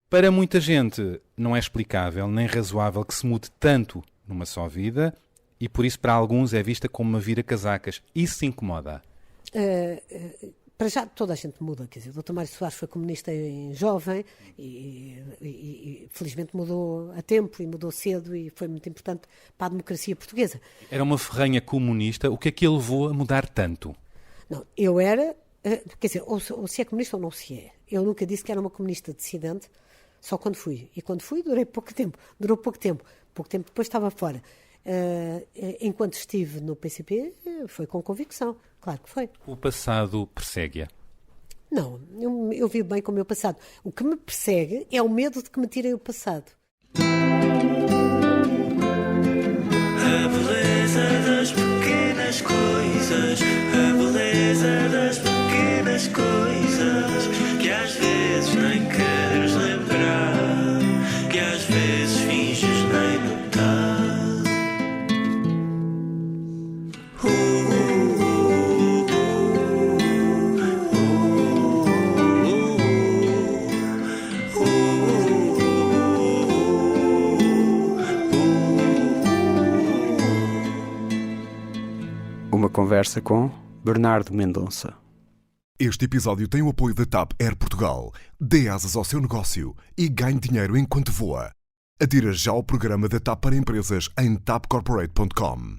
Para muita gente não é explicável nem razoável que se mude tanto numa só vida e por isso para alguns é vista como uma vira-casacas. Isso se incomoda? Para já toda a gente muda, quer dizer, o Dr. Mário Soares foi comunista em jovem e felizmente mudou a tempo e mudou cedo e foi muito importante para a democracia portuguesa. Era uma ferrenha comunista, o que é que ele levou a mudar tanto? Não, eu era, quer dizer, ou se é comunista ou não se é. Eu nunca disse que era uma comunista dissidente, só quando fui. E quando fui durou pouco tempo depois estava fora. Enquanto estive no PCP, foi com convicção, claro que foi. O passado persegue-a? Não, eu vivo bem com o meu passado. O que me persegue é o medo de que me tirem o passado. A beleza das pequenas coisas, a beleza das pequenas coisas, que às vezes nem queres lembrar, que às vezes finges nem notar. Uma conversa com Bernardo Mendonça. Este episódio tem o apoio da TAP Air Portugal. Dê asas ao seu negócio e ganhe dinheiro enquanto voa. Adira já ao programa da TAP para empresas em tapcorporate.com.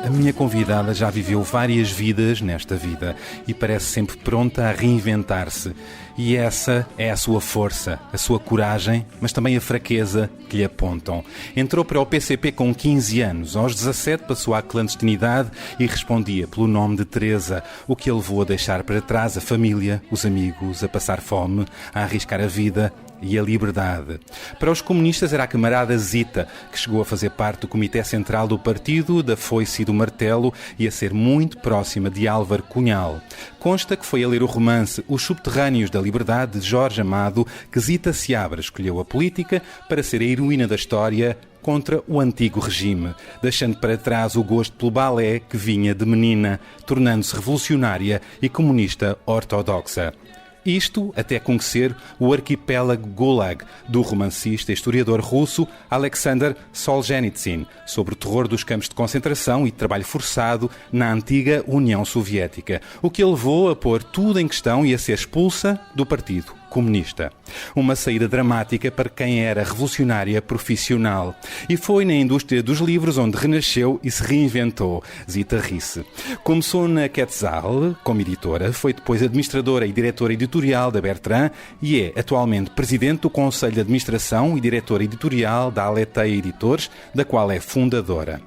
A minha convidada já viveu várias vidas nesta vida e parece sempre pronta a reinventar-se. E essa é a sua força, a sua coragem, mas também a fraqueza que lhe apontam. Entrou para o PCP com 15 anos. Aos 17 passou à clandestinidade e respondia pelo nome de Teresa, o que a levou a deixar para trás a família, os amigos, a passar fome, a arriscar a vida e a liberdade. Para os comunistas era a camarada Zita, que chegou a fazer parte do Comitê Central do Partido, da Foice e do Martelo e a ser muito próxima de Álvaro Cunhal. Consta que foi a ler o romance Os Subterrâneos da Liberdade, de Jorge Amado, que Zita Seabra escolheu a política para ser a heroína da história contra o antigo regime, deixando para trás o gosto pelo balé que vinha de menina, tornando-se revolucionária e comunista ortodoxa. Isto até conhecer o arquipélago Gulag, do romancista e historiador russo Alexander Solzhenitsyn, sobre o terror dos campos de concentração e trabalho forçado na antiga União Soviética, o que a levou a pôr tudo em questão e a ser expulsa do Partido Comunista. Uma saída dramática para quem era revolucionária profissional. E foi na indústria dos livros onde renasceu e se reinventou. Zita Risse. Começou na Quetzal como editora, foi depois administradora e diretora editorial da Bertrand e é atualmente presidente do Conselho de Administração e diretora editorial da Aleteia Editores, da qual é fundadora.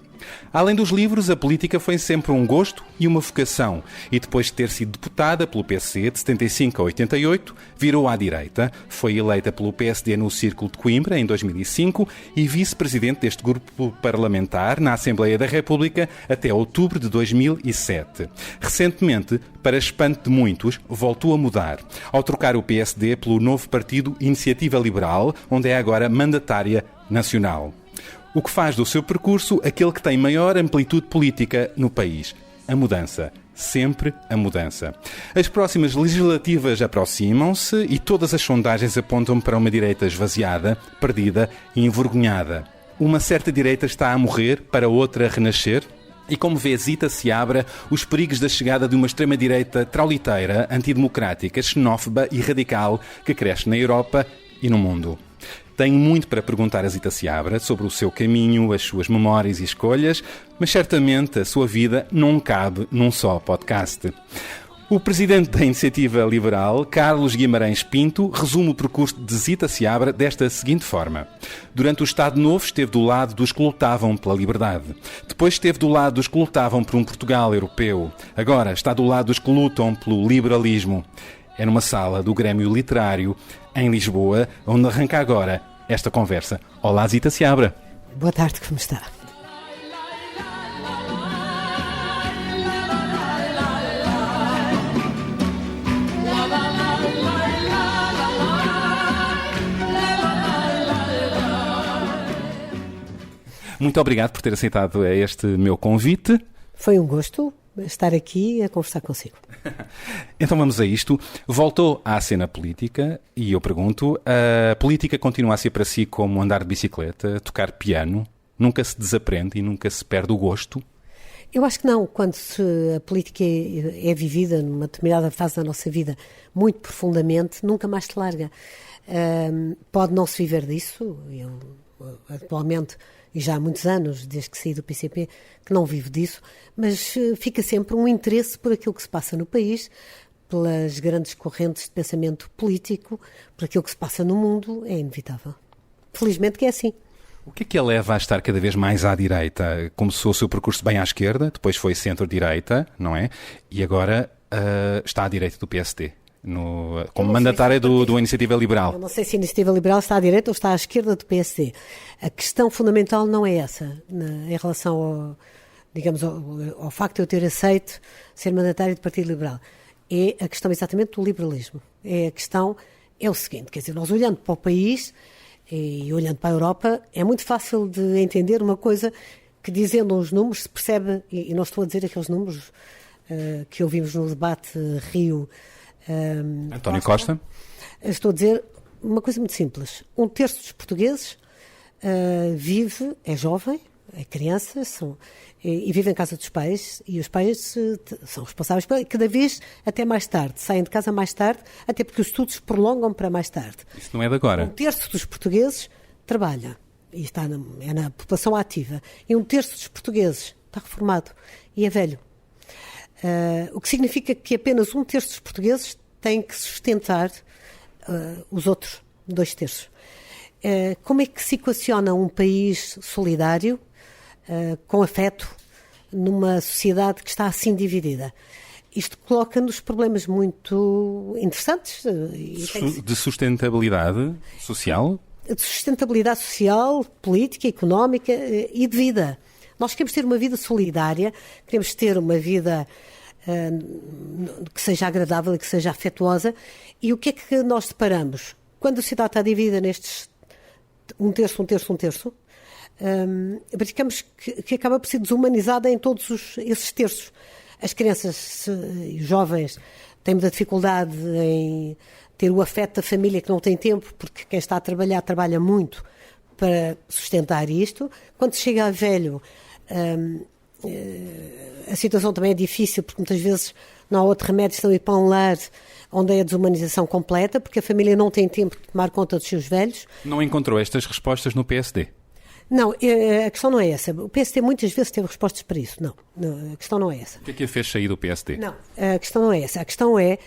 Além dos livros, a política foi sempre um gosto e uma vocação, e depois de ter sido deputada pelo PC de 75 a 88, virou à direita, foi eleita pelo PSD no Círculo de Coimbra em 2005 e vice-presidente deste grupo parlamentar na Assembleia da República até outubro de 2007. Recentemente, para espanto de muitos, voltou a mudar, ao trocar o PSD pelo novo partido Iniciativa Liberal, onde é agora mandatária nacional. O que faz do seu percurso aquele que tem maior amplitude política no país. A mudança. Sempre a mudança. As próximas legislativas aproximam-se e todas as sondagens apontam para uma direita esvaziada, perdida e envergonhada. Uma certa direita está a morrer para outra renascer? E como vê Zita Seabra os perigos da chegada de uma extrema-direita trauliteira, antidemocrática, xenófoba e radical que cresce na Europa e no mundo? Tenho muito para perguntar a Zita Seabra sobre o seu caminho, as suas memórias e escolhas, mas certamente a sua vida não cabe num só podcast. O presidente da Iniciativa Liberal, Carlos Guimarães Pinto, resume o percurso de Zita Seabra desta seguinte forma. Durante o Estado Novo esteve do lado dos que lutavam pela liberdade. Depois esteve do lado dos que lutavam por um Portugal europeu. Agora está do lado dos que lutam pelo liberalismo. É numa sala do Grêmio Literário, em Lisboa, onde arranca agora esta conversa. Olá, Zita Seabra. Boa tarde, como está? Muito obrigado por ter aceitado este meu convite. Foi um gosto estar aqui a conversar consigo. Então vamos a isto. Voltou à cena política e eu pergunto, a política continua a ser para si como andar de bicicleta, tocar piano? Nunca se desaprende e nunca se perde o gosto? Eu acho que não. Quando a política é vivida numa determinada fase da nossa vida muito profundamente, nunca mais se larga. Pode não se viver disso. Eu, atualmente, e já há muitos anos, desde que saí do PCP, que não vivo disso, mas fica sempre um interesse por aquilo que se passa no país, pelas grandes correntes de pensamento político, por aquilo que se passa no mundo, é inevitável. Felizmente que é assim. O que a leva a estar cada vez mais à direita? Começou o seu percurso bem à esquerda, depois foi centro-direita, não é? E agora está à direita do PSD. Como mandatária do Iniciativa Liberal. Eu não sei se a Iniciativa Liberal está à direita ou está à esquerda do PSD. A questão fundamental não é essa, em relação ao facto de eu ter aceito ser mandatária do Partido Liberal. É a questão exatamente do liberalismo. É o seguinte, quer dizer, nós olhando para o país e olhando para a Europa, é muito fácil de entender uma coisa que, dizendo uns números, se percebe, e não estou a dizer aqueles números que ouvimos no debate Rio. António Costa? Estou a dizer uma coisa muito simples. 1/3 dos portugueses vive, é jovem, é criança, e vive em casa dos pais, e os pais são responsáveis cada vez até mais tarde, saem de casa mais tarde, até porque os estudos se prolongam para mais tarde. Isso não é de agora. 1/3 dos portugueses trabalha, e é na população ativa, e 1/3 dos portugueses está reformado e é velho. O que significa que apenas 1/3 dos portugueses têm que sustentar os outros 2/3. Como é que se equaciona um país solidário, com afeto, numa sociedade que está assim dividida? Isto coloca-nos problemas muito interessantes. De sustentabilidade social? De sustentabilidade social, política, económica e de vida. Nós queremos ter uma vida solidária, queremos ter uma vida que seja agradável e que seja afetuosa. E o que é que nós deparamos? Quando a sociedade está dividida nestes 1/3, verificamos que acaba por ser desumanizada em todos esses terços. As crianças e os jovens têm muita dificuldade em ter o afeto da família, que não tem tempo, porque quem está a trabalhar trabalha muito para sustentar isto. Quando se chega a velho, a situação também é difícil, porque muitas vezes não há outro remédio senão ir para um lar onde é a desumanização completa, porque a família não tem tempo de tomar conta dos seus velhos. Não encontrou estas respostas no PSD? Não, a questão não é essa. O PSD muitas vezes teve respostas para isso. Não, a questão não é essa. O que é que a fez sair do PSD? Não, a questão não é essa. A questão é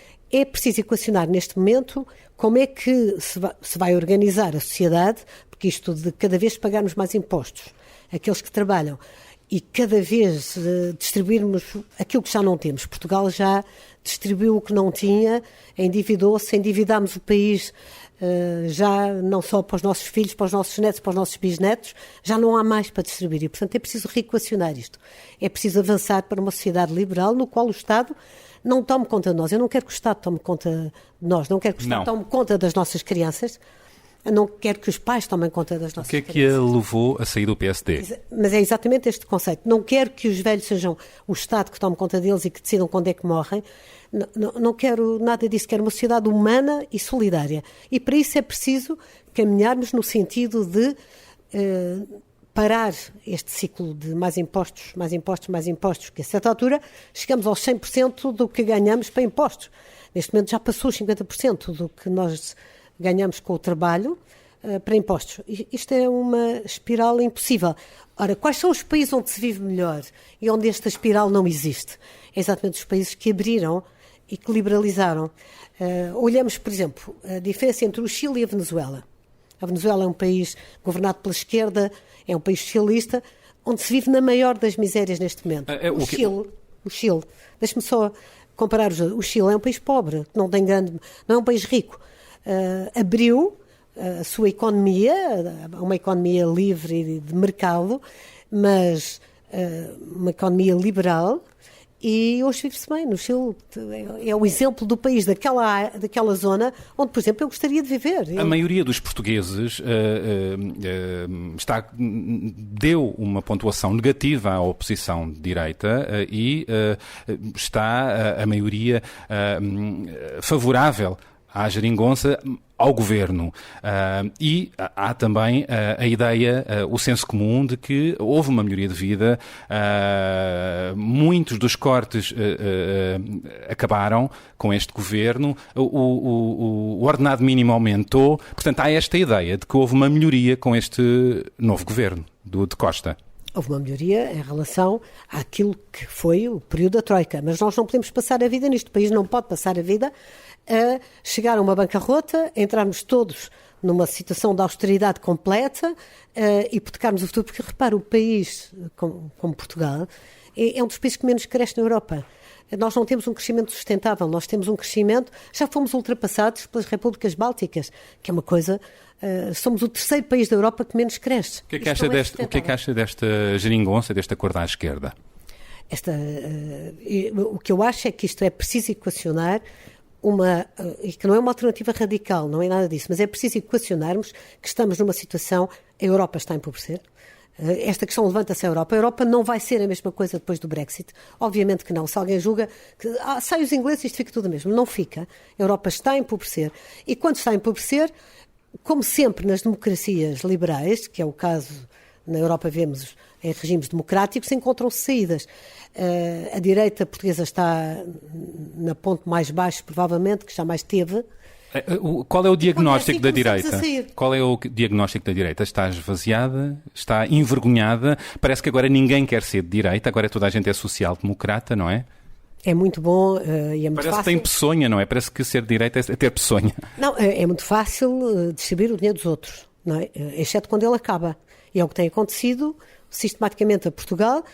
preciso equacionar neste momento como é que se vai organizar a sociedade, porque isto de cada vez pagarmos mais impostos, aqueles que trabalham, e cada vez distribuirmos aquilo que já não temos. Portugal já distribuiu o que não tinha, endividou-se, endividámos o país já não só para os nossos filhos, para os nossos netos, para os nossos bisnetos, já não há mais para distribuir. E, portanto, é preciso reequacionar isto. É preciso avançar para uma sociedade liberal no qual o Estado não tome conta de nós. Eu não quero que o Estado tome conta de nós, não quero que o Estado tome conta das nossas crianças, não quero que os pais tomem conta das nossas crianças. O que é que a levou a sair do PSD? Mas é exatamente este conceito. Não quero que os velhos sejam o Estado que tome conta deles e que decidam quando é que morrem. Não quero nada disso. Quero uma sociedade humana e solidária. E para isso é preciso caminharmos no sentido de parar este ciclo de mais impostos, mais impostos, mais impostos, que a certa altura chegamos aos 100% do que ganhamos para impostos. Neste momento já passou os 50% do que nós ganhamos com o trabalho para impostos. Isto é uma espiral impossível. Ora, quais são os países onde se vive melhor e onde esta espiral não existe? É exatamente os países que abriram e que liberalizaram. Olhamos, por exemplo, a diferença entre o Chile e a Venezuela. A Venezuela é um país governado pela esquerda, é um país socialista, onde se vive na maior das misérias neste momento. O Chile, deixe-me só comparar o Chile é um país pobre, não é um país rico. Abriu a sua economia, uma economia livre e de mercado, mas uma economia liberal, e hoje vive-se bem no Chile. É o exemplo do país, daquela zona onde, por exemplo, eu gostaria de viver. A maioria dos portugueses deu uma pontuação negativa à oposição de direita e está a maioria favorável à geringonça, ao governo. E há também a ideia, o senso comum de que houve uma melhoria de vida, muitos dos cortes acabaram com este governo, o ordenado mínimo aumentou, portanto há esta ideia de que houve uma melhoria com este novo governo de Costa. Houve uma melhoria em relação àquilo que foi o período da Troika, mas nós não podemos passar a vida nisto. O país não pode passar a vida a chegar a uma bancarrota, entrarmos todos numa situação de austeridade completa, hipotecarmos o futuro, porque repara, o país, como Portugal, é um dos países que menos cresce na Europa. Nós não temos um crescimento sustentável, nós temos um crescimento, já fomos ultrapassados pelas repúblicas bálticas, que é uma coisa, somos o terceiro país da Europa que menos cresce. O que é que acha desta geringonça, deste acordo à esquerda? O que eu acho é que isto é preciso equacionar e que não é uma alternativa radical, não é nada disso, mas é preciso equacionarmos que estamos numa situação, a Europa está a empobrecer. Esta questão levanta-se à Europa. A Europa não vai ser a mesma coisa depois do Brexit. Obviamente que não. Se alguém julga que sai os ingleses, isto fica tudo o mesmo. Não fica. A Europa está a empobrecer. E quando está a empobrecer, como sempre nas democracias liberais, que é o caso na Europa, vemos em regimes democráticos, encontram-se saídas. A direita portuguesa está na ponto mais baixo, provavelmente, que jamais teve. Qual é o diagnóstico da direita? Qual é o diagnóstico da direita? Está esvaziada? Está envergonhada? Parece que agora ninguém quer ser de direita, agora toda a gente é social-democrata, não é? É muito bom e é muito fácil. Parece que tem peçonha, não é? Parece que ser de direita é ter peçonha. Não, é muito fácil distribuir o dinheiro dos outros, não é? Exceto quando ele acaba. E é o que tem acontecido sistematicamente a Portugal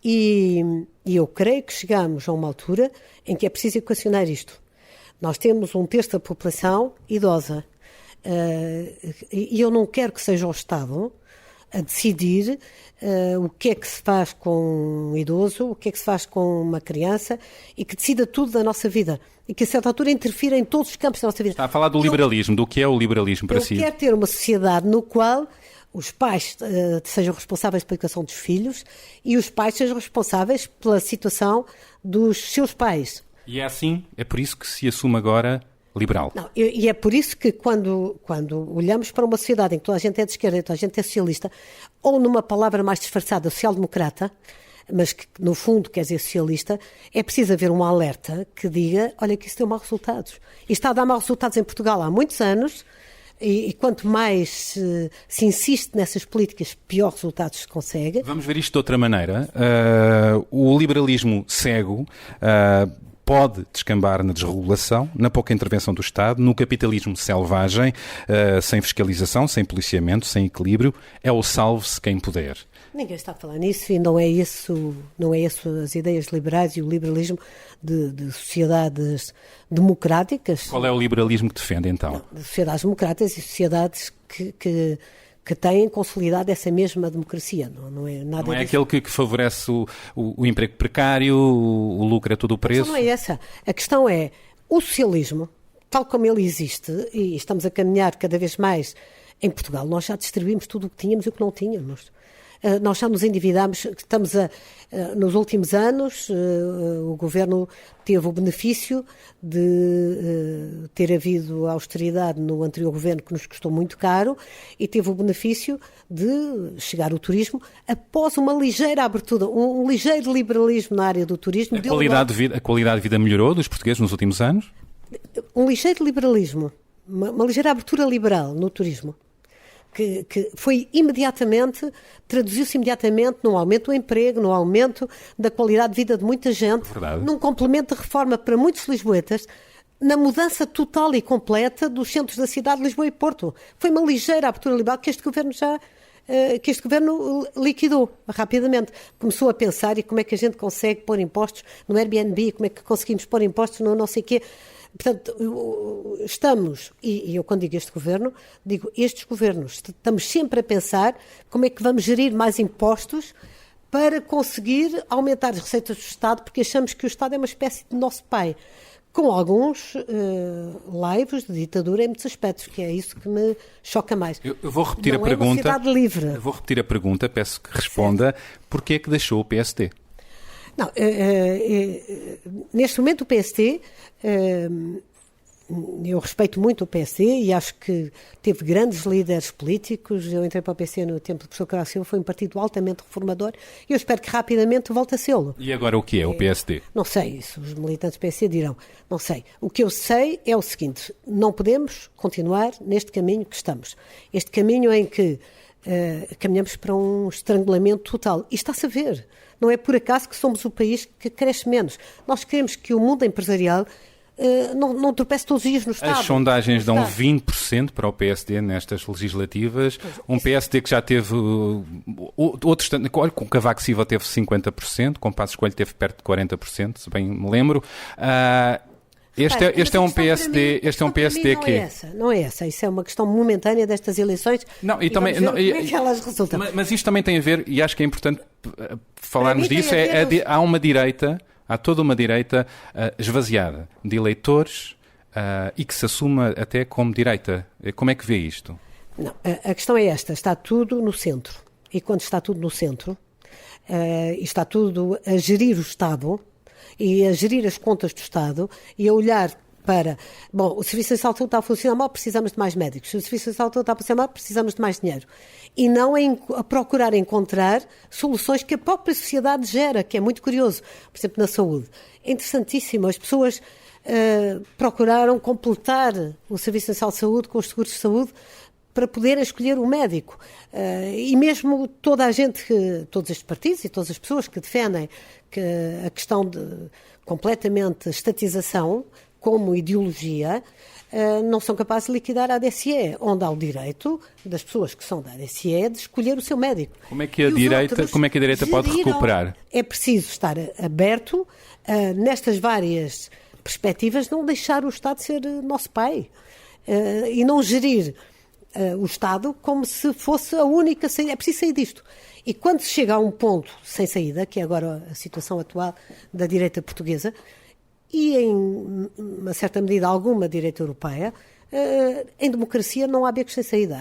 e eu creio que chegamos a uma altura em que é preciso equacionar isto. Nós temos um terço da população idosa e eu não quero que seja o Estado a decidir o que é que se faz com um idoso, o que é que se faz com uma criança e que decida tudo da nossa vida e que a certa altura interfira em todos os campos da nossa vida. Está a falar do liberalismo, do que é o liberalismo para si? Eu quero ter uma sociedade no qual os pais sejam responsáveis pela educação dos filhos e os pais sejam responsáveis pela situação dos seus pais. E é assim? É por isso que se assume agora liberal? Não, e é por isso que quando olhamos para uma sociedade em que toda a gente é de esquerda e toda a gente é socialista, ou numa palavra mais disfarçada, social-democrata, mas que no fundo quer dizer socialista, é preciso haver um alerta que diga, olha que isso deu maus resultados. E está a dar maus resultados em Portugal há muitos anos, e quanto mais se insiste nessas políticas, pior resultados se consegue. Vamos ver isto de outra maneira. O liberalismo cego pode descambar na desregulação, na pouca intervenção do Estado, no capitalismo selvagem, sem fiscalização, sem policiamento, sem equilíbrio. É o salve-se quem puder. Ninguém está a falar nisso e não é isso as ideias liberais e o liberalismo de sociedades democráticas. Qual é o liberalismo que defende, então? Não, de sociedades democráticas e sociedades que têm consolidado essa mesma democracia. Não é nada. Não é disso. aquele que favorece o emprego precário, o lucro a todo o preço? Não é essa. A questão é o socialismo, tal como ele existe, e estamos a caminhar cada vez mais em Portugal, nós já distribuímos tudo o que tínhamos e o que não tínhamos. Nós já nos endividámos, nos últimos anos, o Governo teve o benefício de ter havido austeridade no anterior Governo, que nos custou muito caro, e teve o benefício de chegar o turismo após uma ligeira abertura, um ligeiro liberalismo na área do turismo. A qualidade de vida melhorou dos portugueses nos últimos anos? Um ligeiro liberalismo, uma ligeira abertura liberal no turismo. Que foi imediatamente, traduziu-se imediatamente num aumento do emprego, num aumento da qualidade de vida de muita gente, Verdade. Num complemento de reforma para muitos lisboetas, na mudança total e completa dos centros da cidade de Lisboa e Porto. Foi uma ligeira abertura liberal que este governo liquidou rapidamente. Começou a pensar e como é que a gente consegue pôr impostos no Airbnb, como é que conseguimos pôr impostos no não sei quê. Portanto, estamos, e eu quando digo este governo, digo estes governos, estamos sempre a pensar como é que vamos gerir mais impostos para conseguir aumentar as receitas do Estado, porque achamos que o Estado é uma espécie de nosso pai, com alguns laivos de ditadura em muitos aspectos, que é isso que me choca mais. Eu vou repetir Não a pergunta. É uma sociedade livre. Eu vou repetir a pergunta, peço que responda. Porquê é que deixou o PSD? Não, neste momento o PSD, eu respeito muito o PSD e acho que teve grandes líderes políticos. Eu entrei para o PSD no tempo do professor Cavaco Silva, foi um partido altamente reformador e eu espero que rapidamente volte a sê-lo. E agora o que é o PSD? Não sei, isso os militantes do PSD dirão, não sei. O que eu sei é o seguinte, não podemos continuar neste caminho que estamos. Este caminho em que caminhamos para um estrangulamento total. E está-se a ver. Não é por acaso que somos o país que cresce menos. Nós queremos que o mundo empresarial não tropece todos os dias no Estado. As sondagens dão 20% para o PSD nestas legislativas. Um PSD que já teve outros... Olha, com Cavaco Silva teve 50%, com Passos Coelho teve perto de 40%, se bem me lembro. Este é um PSD que... Não é essa. Isso é uma questão momentânea destas eleições. Não, e também, como é que elas resultam. Mas isto também tem a ver, e acho que é importante falarmos disso, há toda uma direita esvaziada de eleitores e que se assuma até como direita. Como é que vê isto? Não, a questão é esta, está tudo no centro. E quando está tudo no centro, e está tudo a gerir o Estado e a gerir as contas do Estado e a olhar para... Bom, o Serviço Nacional de Saúde está a funcionar mal, precisamos de mais médicos. Se o Serviço Nacional de Saúde está a funcionar mal, precisamos de mais dinheiro. E não a procurar encontrar soluções que a própria sociedade gera, que é muito curioso. Por exemplo, na saúde. É interessantíssimo. As pessoas procuraram completar o Serviço Nacional de Saúde com os seguros de saúde para poderem escolher o médico. E mesmo toda a gente, todos estes partidos e todas as pessoas que defendem que a questão de completamente estatização como ideologia, não são capazes de liquidar a ADSE, onde há o direito das pessoas que são da ADSE de escolher o seu médico. Como é que a direita pode recuperar? É preciso estar aberto nestas várias perspectivas, não deixar o Estado ser nosso pai e não gerir o Estado como se fosse a única saída. É preciso sair disto. E quando se chega a um ponto sem saída, que é agora a situação atual da direita portuguesa, e em uma certa medida alguma direita europeia, em democracia não há becos sem saída.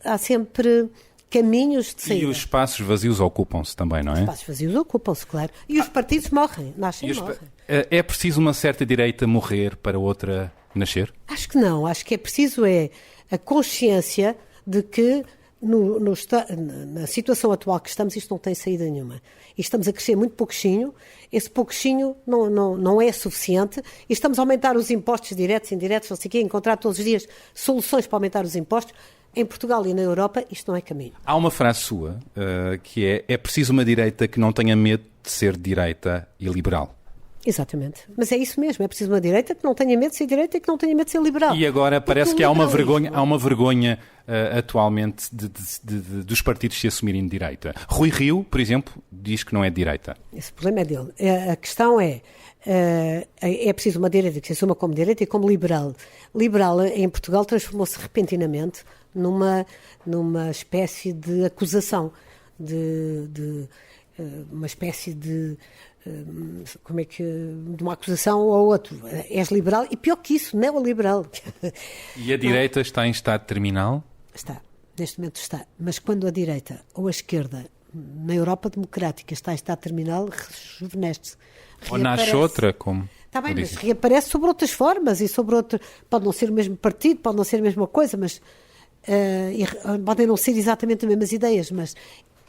Há sempre caminhos de saída. E os espaços vazios ocupam-se também, não é? Os espaços vazios ocupam-se, claro. E os partidos morrem, nascem e morrem. É preciso uma certa direita morrer para outra nascer? Acho que não. Acho que é preciso a consciência de que na situação atual que estamos, isto não tem saída nenhuma. E estamos a crescer muito pouquinho, esse pouquinho não é suficiente, e estamos a aumentar os impostos diretos, indiretos, não sei o quê, encontrar todos os dias soluções para aumentar os impostos. Em Portugal e na Europa, isto não é caminho. Há uma frase sua que é preciso uma direita que não tenha medo de ser direita e liberal. Exatamente. Mas é isso mesmo, é preciso uma direita que não tenha medo de ser direita e que não tenha medo de ser liberal. E agora parece que há uma vergonha atualmente dos partidos se assumirem de direita. Rui Rio, por exemplo, diz que não é de direita. Esse problema é dele. A questão é preciso uma direita que se assuma como direita e como liberal. Liberal em Portugal transformou-se repentinamente numa espécie de acusação, de uma espécie de uma acusação ao outro. És liberal e pior que isso, neoliberal. E a direita está em estado terminal? Está, neste momento está. Mas quando a direita ou a esquerda na Europa democrática está em estado terminal, rejuvenesce-se. Ou nasce outra, como... Está bem, mas reaparece sobre outras formas e sobre outro... Pode não ser o mesmo partido, pode não ser a mesma coisa, mas podem não ser exatamente as mesmas ideias, mas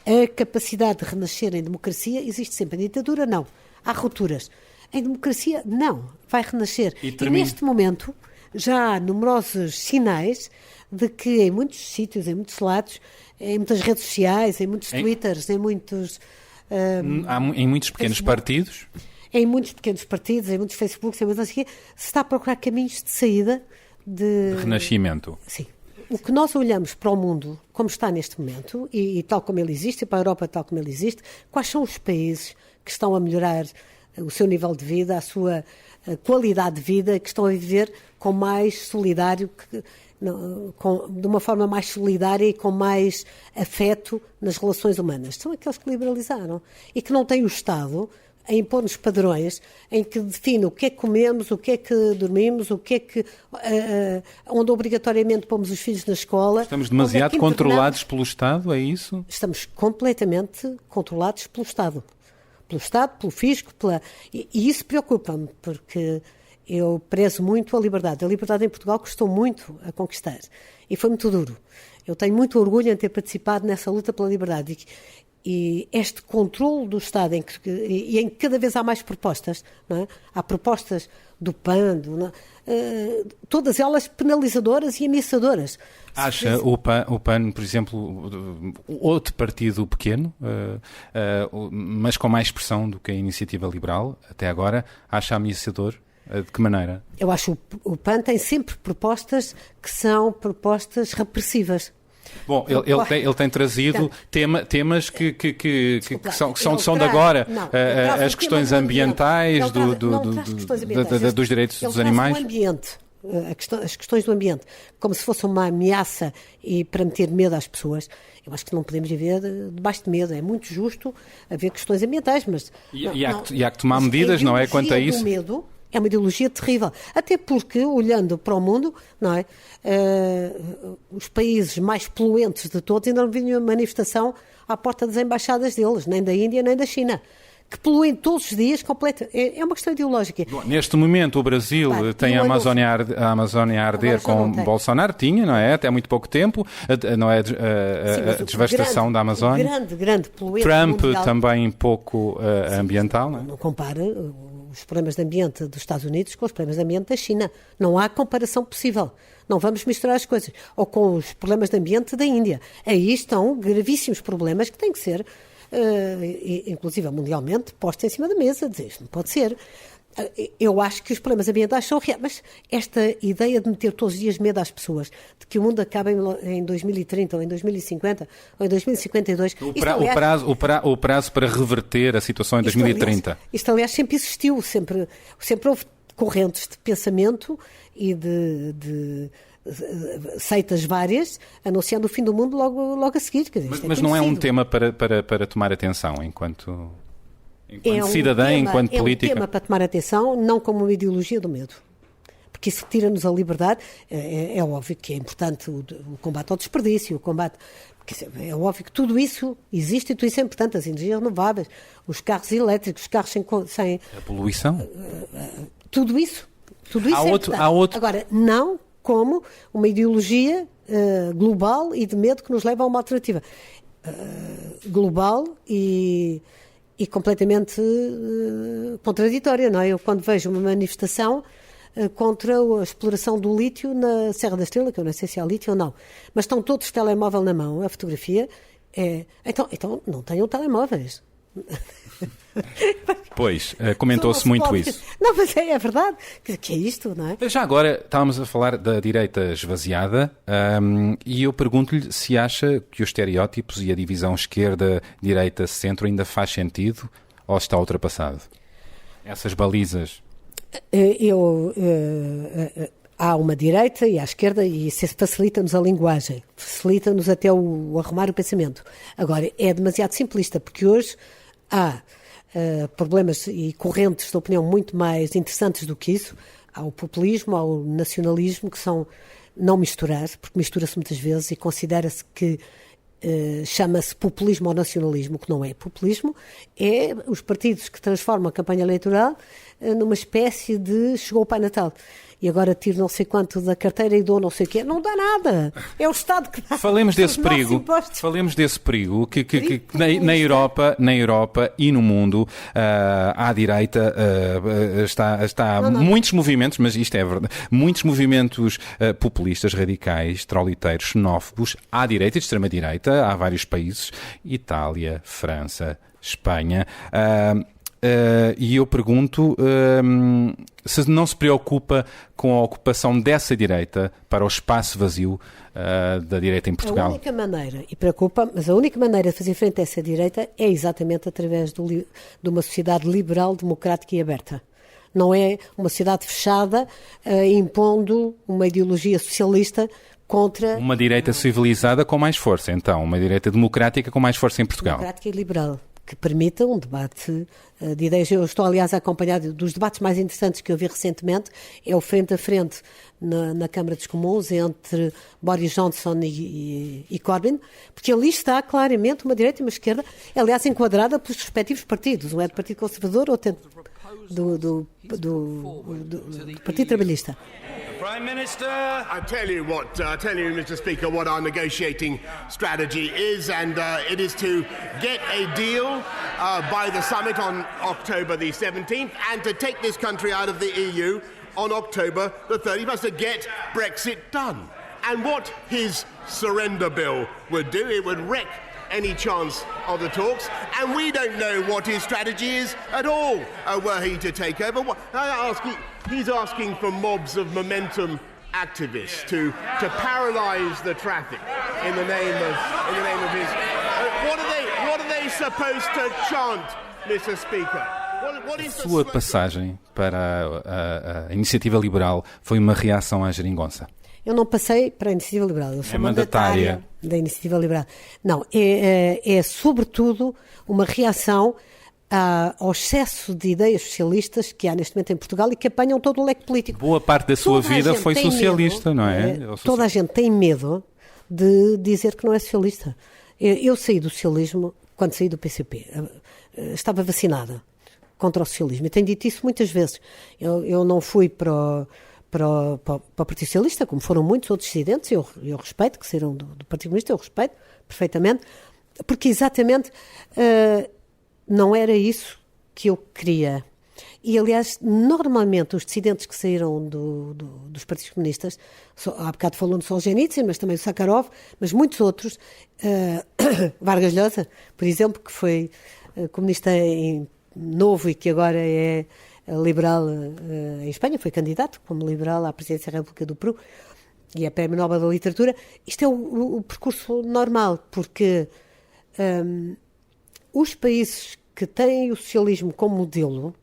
a capacidade de renascer em democracia existe sempre. Em ditadura, não. Há rupturas. Em democracia, não. Vai renascer. E neste momento já há numerosos sinais de que em muitos sítios, em muitos lados, em muitas redes sociais, em muitos Twitters, em muitos... em muitos pequenos partidos... Em muitos pequenos partidos, em muitos Facebooks, em muitos assim, se está a procurar caminhos de saída de renascimento. Sim. O que nós olhamos para o mundo como está neste momento, e tal como ele existe, e para a Europa tal como ele existe, quais são os países que estão a melhorar o seu nível de vida, a sua qualidade de vida, que estão a viver com mais solidário, de uma forma mais solidária e com mais afeto nas relações humanas. São aqueles que liberalizaram e que não têm o Estado a impor-nos padrões em que define o que é que comemos, o que é que dormimos, o que é que onde obrigatoriamente pomos os filhos na escola. Estamos demasiado controlados pelo Estado, é isso? Estamos completamente controlados pelo Estado. Pelo Estado, pelo fisco, e isso preocupa-me, porque eu prezo muito a liberdade. A liberdade em Portugal custou muito a conquistar e foi muito duro. Eu tenho muito orgulho em ter participado nessa luta pela liberdade. E este controle do Estado, em que cada vez há mais propostas, não é? Há propostas do PAN, todas elas penalizadoras e ameaçadoras. Acha o PAN, por exemplo, outro partido pequeno, mas com mais expressão do que a Iniciativa Liberal, até agora, acha ameaçador? De que maneira? Eu acho que o PAN tem sempre propostas que são propostas repressivas. Bom, ele tem trazido temas que são de agora. As questões ambientais, dos direitos dos animais. As questões do ambiente, como se fosse uma ameaça e para meter medo às pessoas. Eu acho que não podemos viver debaixo de medo. É muito justo haver questões ambientais, mas... Há que tomar medidas, não é? Quanto a isso. O medo é uma ideologia terrível. Até porque, olhando para o mundo, não é? Os países mais poluentes de todos ainda não viram uma manifestação à porta das embaixadas deles, nem da Índia nem da China, que poluem todos os dias completamente. É uma questão ideológica. Bom, neste momento o Brasil tem a Amazónia a arder com Bolsonaro, tinha, não é? Até há muito pouco tempo, não é? A devastação da Amazónia. Grande poluente Trump mundial. Também pouco ambiental, não é? Não compara os problemas de ambiente dos Estados Unidos com os problemas de ambiente da China. Não há comparação possível. Não vamos misturar as coisas. Ou com os problemas de ambiente da Índia. Aí estão gravíssimos problemas que têm que ser, inclusive mundialmente, postos em cima da mesa. Dizer, isto não pode ser. Eu acho que os problemas ambientais são reais, mas esta ideia de meter todos os dias medo às pessoas, de que o mundo acaba em 2030, ou em 2050, ou em 2052... O prazo para reverter a situação em 2030. Isto, aliás, sempre existiu, sempre houve correntes de pensamento e de seitas várias anunciando o fim do mundo logo a seguir. Quer dizer, mas não é um tema para tomar atenção enquanto cidadã, enquanto política? É um tema para tomar atenção, não como uma ideologia do medo. Porque isso tira-nos a liberdade. É óbvio que é importante o combate ao desperdício, o combate... É óbvio que tudo isso existe e tudo isso é importante. As energias renováveis, os carros elétricos, os carros sem... A poluição? Tudo isso é importante. Agora, não como uma ideologia global e de medo que nos leva a uma alternativa global e completamente contraditória, não é? Eu, quando vejo uma manifestação contra a exploração do lítio na Serra da Estrela, que eu não sei se há lítio ou não, mas estão todos de telemóvel na mão, a fotografia então não tenham telemóveis. Pois, comentou-se muito isso. Não, mas é verdade, que é isto, não é? Já agora estávamos a falar da direita esvaziada, e eu pergunto-lhe se acha que os estereótipos e a divisão esquerda-direita-centro ainda faz sentido ou está ultrapassado? Essas balizas... Há uma direita e à esquerda e isso facilita-nos a linguagem, facilita-nos até o arrumar o pensamento. Agora, é demasiado simplista, porque hoje há problemas e correntes de opinião muito mais interessantes do que isso. Há o populismo, há o nacionalismo, que são não misturar, porque mistura-se muitas vezes e considera-se que chama-se populismo ou nacionalismo, o que não é. Populismo é os partidos que transformam a campanha eleitoral numa espécie de chegou o Pai Natal e agora tiro não sei quanto da carteira e dou não sei o quê. Não dá nada. É o Estado que dá. Falemos desse perigo que na Europa e no mundo à direita está muitos movimentos, mas isto é verdade, muitos movimentos populistas, radicais, troliteiros, xenófobos, à direita e de extrema-direita, há vários países, Itália, França, Espanha... e eu pergunto se não se preocupa com a ocupação dessa direita para o espaço vazio da direita em Portugal. A única maneira, e preocupa, mas a única maneira de fazer frente a essa direita é exatamente através de uma sociedade liberal, democrática e aberta. Não é uma sociedade fechada, impondo uma ideologia socialista contra... Uma direita civilizada com mais força, então. Uma direita democrática com mais força em Portugal. Democrática e liberal, que permita um debate de ideias. Eu estou, aliás, acompanhado dos debates mais interessantes que eu vi recentemente, é o frente a frente na Câmara dos Comuns entre Boris Johnson e Corbyn, porque ali está claramente uma direita e uma esquerda, aliás, enquadrada pelos respectivos partidos. Um é do Partido Conservador, outro é do Partido Trabalhista. Prime Minister, I tell you, Mr. Speaker, what our negotiating strategy is, and it is to get a deal by the summit on October the 17th, and to take this country out of the EU on October the 31st, to get Brexit done. And what his surrender bill would do, it would wreck any chance of the talks, and we don't know what his strategy is at all, were he to take over. He's asking for mobs of momentum activists to paralyse the traffic in the name of his. What are they supposed to chant, Mr. Speaker? A sua passagem para a Iniciativa Liberal foi uma reação à geringonça? Eu não passei para a Iniciativa Liberal, eu sou mandatária da Iniciativa Liberal. Não, é sobretudo uma reação ao excesso de ideias socialistas que há neste momento em Portugal e que apanham todo o leque político. Boa parte da sua vida foi socialista, não é? Toda a gente tem medo de dizer que não é socialista. Eu saí do socialismo quando saí do PCP. Estava vacinada contra o socialismo e tenho dito isso muitas vezes. Eu não fui para o Partido Socialista, como foram muitos outros dissidentes, eu respeito, que saíram do Partido Comunista, eu respeito perfeitamente, porque exatamente não era isso que eu queria. E, aliás, normalmente os dissidentes que saíram dos partidos comunistas, há bocado falou do Solzhenitsyn, mas também do Sakharov, mas muitos outros, Vargas Llosa, por exemplo, que foi comunista novo e que agora é liberal em Espanha, foi candidato como liberal à presidência da República do Peru e é Prémio Nobel da Literatura. Isto é o percurso normal, porque os países que têm o socialismo como modelo,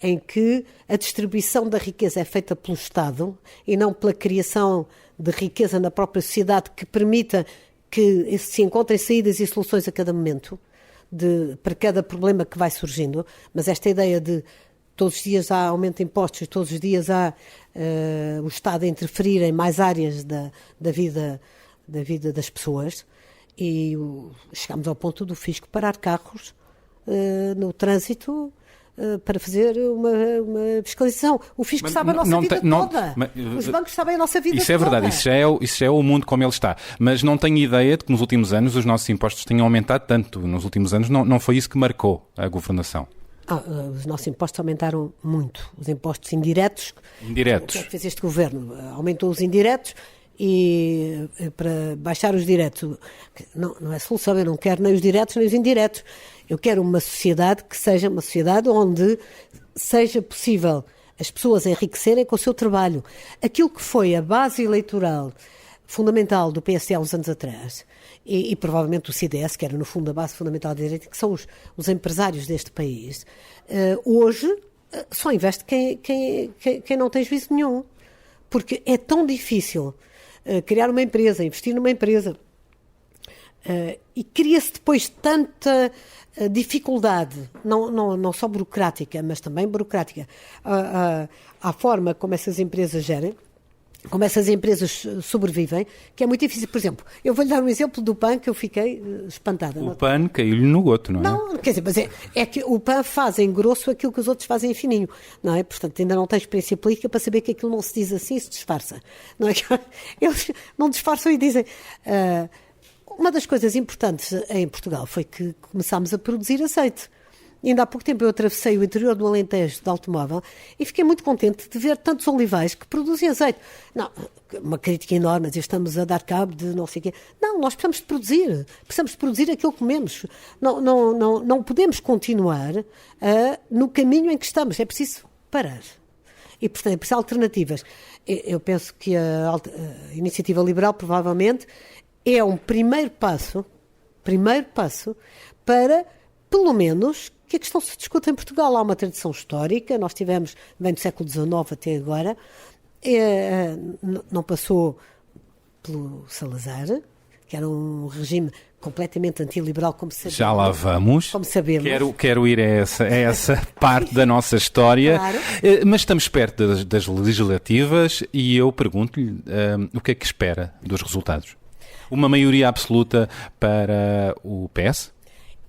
em que a distribuição da riqueza é feita pelo Estado e não pela criação de riqueza na própria sociedade que permita que se encontrem saídas e soluções a cada momento, para cada problema que vai surgindo, mas esta ideia de todos os dias há aumento de impostos, todos os dias há o Estado a interferir em mais áreas da vida das pessoas, e chegamos ao ponto do fisco parar carros no trânsito para fazer uma fiscalização. O fisco sabe a nossa vida toda. Os bancos sabem a nossa vida toda. Isso é verdade, isso já é o mundo como ele está. Mas não tenho ideia de que nos últimos anos os nossos impostos tenham aumentado tanto. Nos últimos anos não foi isso que marcou a governação. Os nossos impostos aumentaram muito. Os impostos indiretos. O que é que fez este governo? Aumentou os indiretos e para baixar os diretos. Não é solução, eu não quero nem os diretos nem os indiretos. Eu quero uma sociedade que seja uma sociedade onde seja possível as pessoas enriquecerem com o seu trabalho. Aquilo que foi a base eleitoral fundamental do PSD há uns anos atrás, e provavelmente do CDS, que era no fundo a base fundamental da direita, que são os empresários deste país, hoje só investe quem não tem juízo nenhum. Porque é tão difícil criar uma empresa, investir numa empresa, e cria-se depois tanta dificuldade, não só burocrática, mas também burocrática, à forma como essas empresas gerem, como essas empresas sobrevivem, que é muito difícil. Por exemplo, eu vou-lhe dar um exemplo do PAN que eu fiquei espantada. O PAN caiu-lhe no goto, não é? Não, quer dizer, mas é que o PAN faz em grosso aquilo que os outros fazem em fininho, não é? Portanto, ainda não tem experiência política para saber que aquilo não se diz assim e se disfarça. Não é? Eles não disfarçam e dizem... Uma das coisas importantes em Portugal foi que começámos a produzir azeite. Ainda há pouco tempo eu atravessei o interior do Alentejo de automóvel e fiquei muito contente de ver tantos olivais que produzem azeite. Não, uma crítica enorme, mas estamos a dar cabo de não sei o quê. Não, nós precisamos de produzir aquilo que comemos. Não podemos continuar no caminho em que estamos, é preciso parar. E, portanto, é preciso alternativas. Eu penso que a Iniciativa Liberal, provavelmente, é um primeiro passo para, pelo menos, que a questão se discuta em Portugal. Há uma tradição histórica, nós tivemos, vem do século XIX até agora, não passou pelo Salazar, que era um regime completamente antiliberal, como sabemos. Já lá vamos. Como sabemos. Quero ir a essa parte da nossa história. Claro. Mas estamos perto das legislativas e eu pergunto-lhe o que é que espera dos resultados? Uma maioria absoluta para o PS?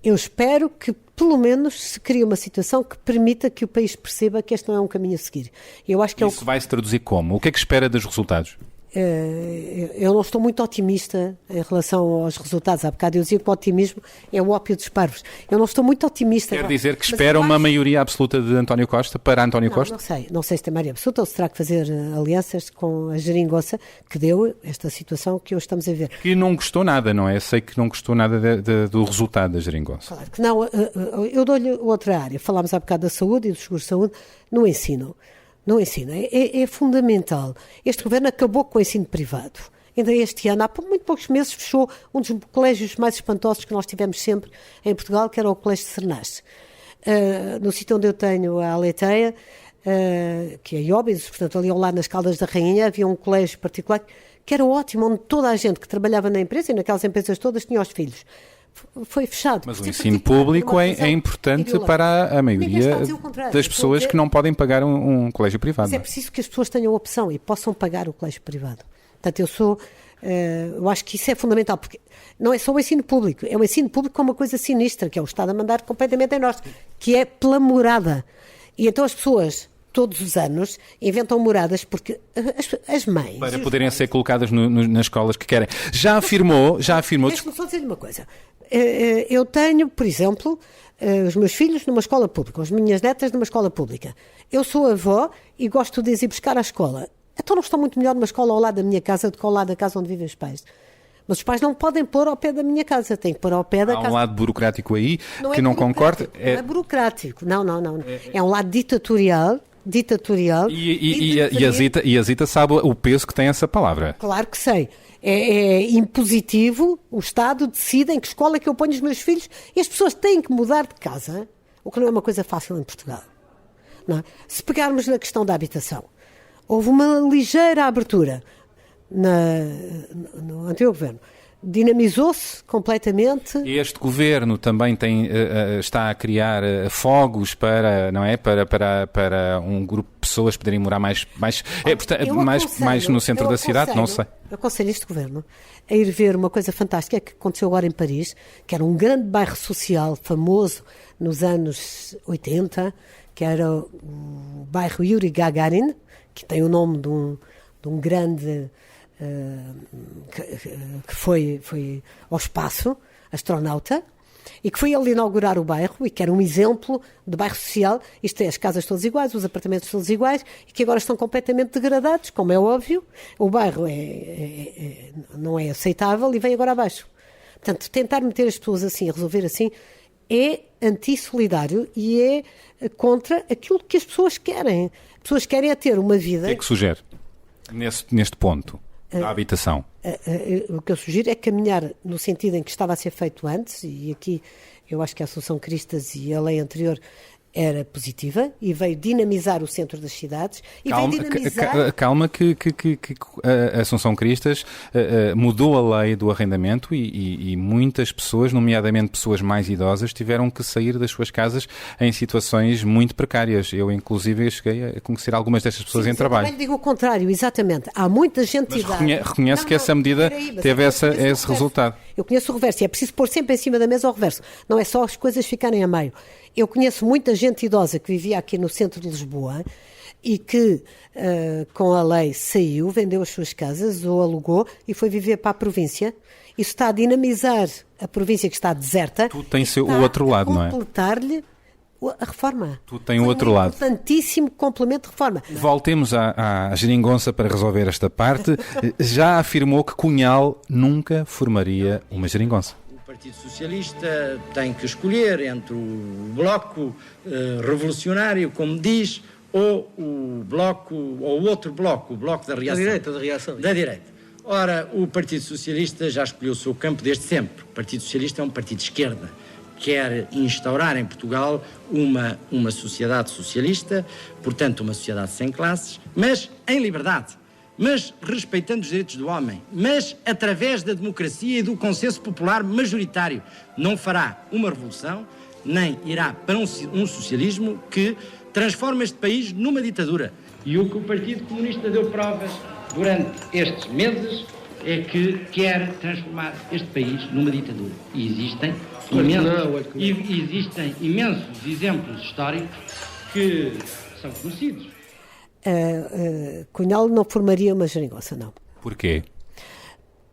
Eu espero que, pelo menos, se crie uma situação que permita que o país perceba que este não é um caminho a seguir. Eu acho que Isso vai se traduzir como? O que é que espera dos resultados? Eu não estou muito otimista em relação aos resultados. Há bocado eu dizia que o otimismo é o ópio dos parvos. Eu não estou muito otimista. Quer dizer que espera uma maioria absoluta de António Costa para António Costa? Não sei se tem maioria absoluta ou se terá que fazer alianças com a geringonça que deu esta situação que hoje estamos a ver. Que não gostou nada, não é? Sei que não gostou nada do resultado da geringonça. Claro que não. Eu dou-lhe outra área. Falámos há bocado da saúde e do seguro de saúde no ensino. No ensino. É fundamental. Este governo acabou com o ensino privado. Ainda este ano, há muito poucos meses, fechou um dos colégios mais espantosos que nós tivemos sempre em Portugal, que era o Colégio de Sernás. No sítio onde eu tenho a Aleteia, que é Ióbidos, portanto ali ao lado nas Caldas da Rainha, havia um colégio particular que era ótimo, onde toda a gente que trabalhava na empresa, e naquelas empresas todas, tinha os filhos. Foi fechado. Mas o ensino público é importante para a maioria das pessoas que não podem pagar um colégio privado. Mas é preciso que as pessoas tenham opção e possam pagar o colégio privado. Portanto, eu acho que isso é fundamental, porque não é só o ensino público, é o ensino público com uma coisa sinistra, que é o Estado a mandar completamente em nós, que é pela morada. E então as pessoas, todos os anos, inventam moradas porque as mães... Para poderem ser colocadas nas escolas que querem. Já afirmou... Deixa-me só dizer-lhe uma coisa. Eu tenho, por exemplo, os meus filhos numa escola pública, as minhas netas numa escola pública. Eu sou avó e gosto de as ir buscar à escola. Então não estou muito melhor numa escola ao lado da minha casa do que ao lado da casa onde vivem os pais. Mas os pais não podem pôr ao pé da minha casa, têm que pôr ao pé da casa. Há um lado burocrático aí que não concorda. Não é burocrático, não. É um lado ditatorial. E a Zita sabe o peso que tem essa palavra. Claro que sei. É impositivo, o Estado decide em que escola é que eu ponho os meus filhos e as pessoas têm que mudar de casa, o que não é uma coisa fácil em Portugal. Não é? Se pegarmos na questão da habitação, houve uma ligeira abertura no anterior governo. Dinamizou-se completamente. Este governo também está a criar fogos para um grupo de pessoas poderem morar mais no centro da cidade, não sei. Eu aconselho este governo a ir ver uma coisa fantástica que aconteceu agora em Paris, que era um grande bairro social famoso nos anos 80, que era o bairro Yuri Gagarin, que tem o nome de um grande... que foi ao espaço, astronauta, e que foi ele inaugurar o bairro e que era um exemplo de bairro social, isto é, as casas todas iguais, os apartamentos todos iguais, e que agora estão completamente degradados, como é óbvio, o bairro não é aceitável e vem agora abaixo. Portanto, tentar meter as pessoas assim, a resolver assim, é antissolidário e é contra aquilo que as pessoas querem. As pessoas querem é ter uma vida... O que é que sugere neste ponto? Da habitação. O que eu sugiro é caminhar no sentido em que estava a ser feito antes, e aqui eu acho que a Associação Cristas e a lei anterior era positiva e veio dinamizar o centro das cidades. Calma que a Assunção Cristas mudou a lei do arrendamento e muitas pessoas, nomeadamente pessoas mais idosas, tiveram que sair das suas casas em situações muito precárias. Eu, inclusive, cheguei a conhecer algumas destas pessoas em trabalho. Eu também digo o contrário, exatamente. Há muita gente idade. Reconhece que essa medida teve esse resultado. Eu conheço o reverso e é preciso pôr sempre em cima da mesa o reverso. Não é só as coisas ficarem a meio. Eu conheço muita gente idosa que vivia aqui no centro de Lisboa e que, com a lei, saiu, vendeu as suas casas ou alugou e foi viver para a província. Isso está a dinamizar a província que está deserta. Tudo tem o outro lado, não é? Completar-lhe a reforma. Tudo tem o outro lado. Importantíssimo complemento de reforma. Voltemos à geringonça para resolver esta parte. Já afirmou que Cunhal nunca formaria uma geringonça. O Partido Socialista tem que escolher entre o bloco revolucionário, como diz, ou o bloco, ou outro bloco, o bloco da reação. Da reação. Da direita. Ora, o Partido Socialista já escolheu o seu campo desde sempre. O Partido Socialista é um partido de esquerda. Quer instaurar em Portugal uma sociedade socialista, portanto uma sociedade sem classes, mas em liberdade, mas respeitando os direitos do homem, mas através da democracia e do consenso popular majoritário. Não fará uma revolução, nem irá para um socialismo que transforma este país numa ditadura. E o que o Partido Comunista deu provas durante estes meses é que quer transformar este país numa ditadura. E existem imensos exemplos históricos que são conhecidos. Cunhal não formaria uma geringonça, não. Porquê?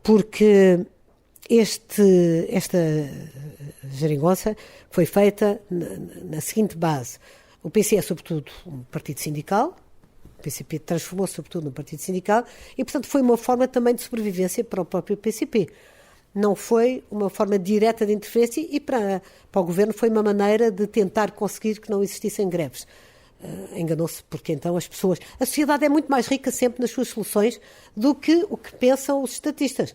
Porque esta geringonça foi feita na seguinte base. O PC é, sobretudo, um partido sindical. O PCP transformou-se, sobretudo, num partido sindical e, portanto, foi uma forma também de sobrevivência para o próprio PCP. Não foi uma forma direta de interferência e para o governo foi uma maneira de tentar conseguir que não existissem greves. Enganou-se porque então as pessoas... A sociedade é muito mais rica sempre nas suas soluções do que o que pensam os estatistas.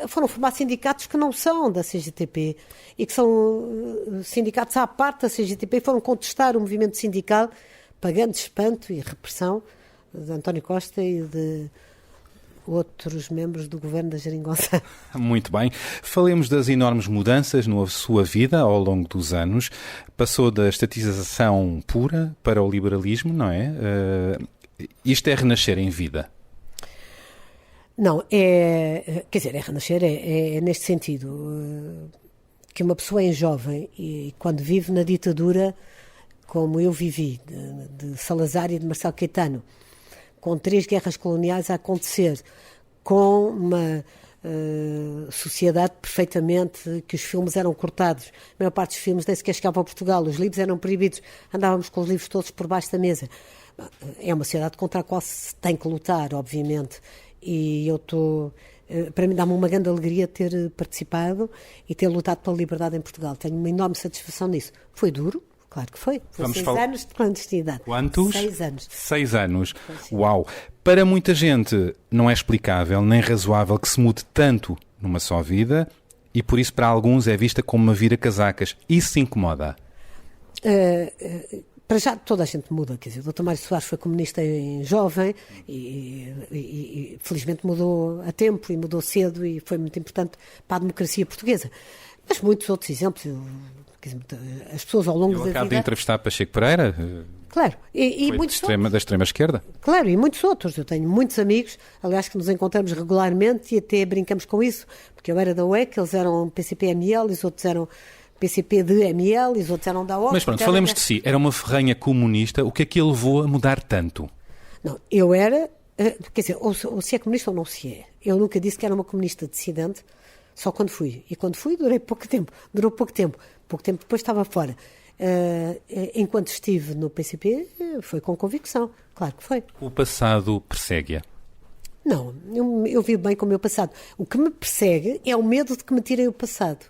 Foram formar sindicatos que não são da CGTP e que são sindicatos à parte da CGTP e foram contestar o movimento sindical pagando espanto e repressão de António Costa e de outros membros do governo da geringonça. Muito bem. Falemos das enormes mudanças na sua vida ao longo dos anos. Passou da estatização pura para o liberalismo, não é? Isto é renascer em vida. Não, quer dizer, é renascer, é neste sentido, que uma pessoa é jovem e quando vive na ditadura, como eu vivi, de Salazar e de Marcelo Caetano, com 3 guerras coloniais a acontecer, com uma sociedade perfeitamente, que os filmes eram cortados, a maior parte dos filmes nem sequer chegavam a Portugal, os livros eram proibidos, andávamos com os livros todos por baixo da mesa. É uma sociedade contra a qual se tem que lutar, obviamente, e eu para mim dá-me uma grande alegria ter participado e ter lutado pela liberdade em Portugal. Tenho uma enorme satisfação nisso. Foi duro, claro que foi. Foi 6 anos de clandestinidade. Quantos? 6 anos. 6 anos. Uau! Para muita gente não é explicável nem razoável que se mude tanto numa só vida e por isso para alguns é vista como uma vira-casacas. Isso se incomoda? Para já toda a gente muda, quer dizer, o Dr. Mário Soares foi comunista em jovem e felizmente mudou a tempo e mudou cedo e foi muito importante para a democracia portuguesa. Mas muitos outros exemplos, quer dizer, as pessoas ao longo da vida... Eu acabo de entrevistar Pacheco Pereira, claro, e muitos da extrema esquerda. Claro, e muitos outros. Eu tenho muitos amigos, aliás, que nos encontramos regularmente e até brincamos com isso, porque eu era da UEC, eles eram PCP-ML e os outros eram PCP de ML e os outros eram da OC. Mas pronto, falemos de si. Era uma ferrenha comunista. O que é que ele levou a mudar tanto? Não, eu era... quer dizer, ou se é comunista ou não se é. Eu nunca disse que era uma comunista dissidente, só quando fui. E quando fui durou pouco tempo. Pouco tempo depois estava fora. Enquanto estive no PCP, foi com convicção. Claro que foi. O passado persegue-a? Não, eu vivo bem com o meu passado. O que me persegue é o medo de que me tirem o passado.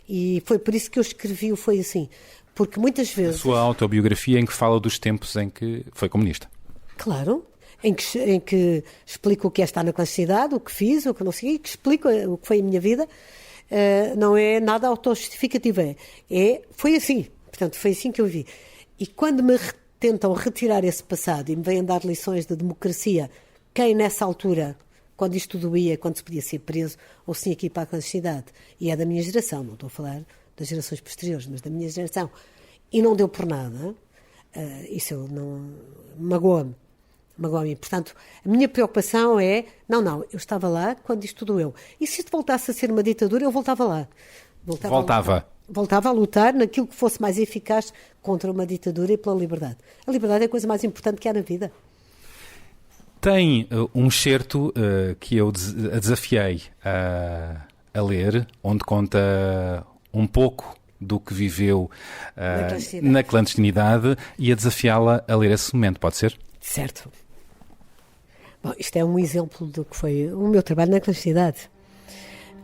E foi por isso que eu escrevi o Foi Assim. Porque muitas vezes... A sua autobiografia em que fala dos tempos em que foi comunista. Claro, em que explico o que é estar na clandestinidade, o que fiz, o que não segui, que explico o que foi a minha vida. Não é nada autojustificativo. Foi assim. Portanto, foi assim que eu vi. E quando me tentam retirar esse passado e me vêm dar lições de democracia, quem nessa altura... quando isto doía, quando se podia ser preso, ou se tinha que ir para a clandestinidade. E é da minha geração, não estou a falar das gerações posteriores, mas da minha geração. E não deu por nada. Isso não magoa-me. Portanto, a minha preocupação é, não, eu estava lá quando isto doeu. E se isto voltasse a ser uma ditadura, eu voltava lá. Voltava a lutar naquilo que fosse mais eficaz contra uma ditadura e pela liberdade. A liberdade é a coisa mais importante que há na vida. Tem um excerto que eu a desafiei a ler, onde conta um pouco do que viveu na clandestinidade e a desafiá-la a ler esse momento, pode ser? Certo. Bom, isto é um exemplo do que foi o meu trabalho na clandestinidade.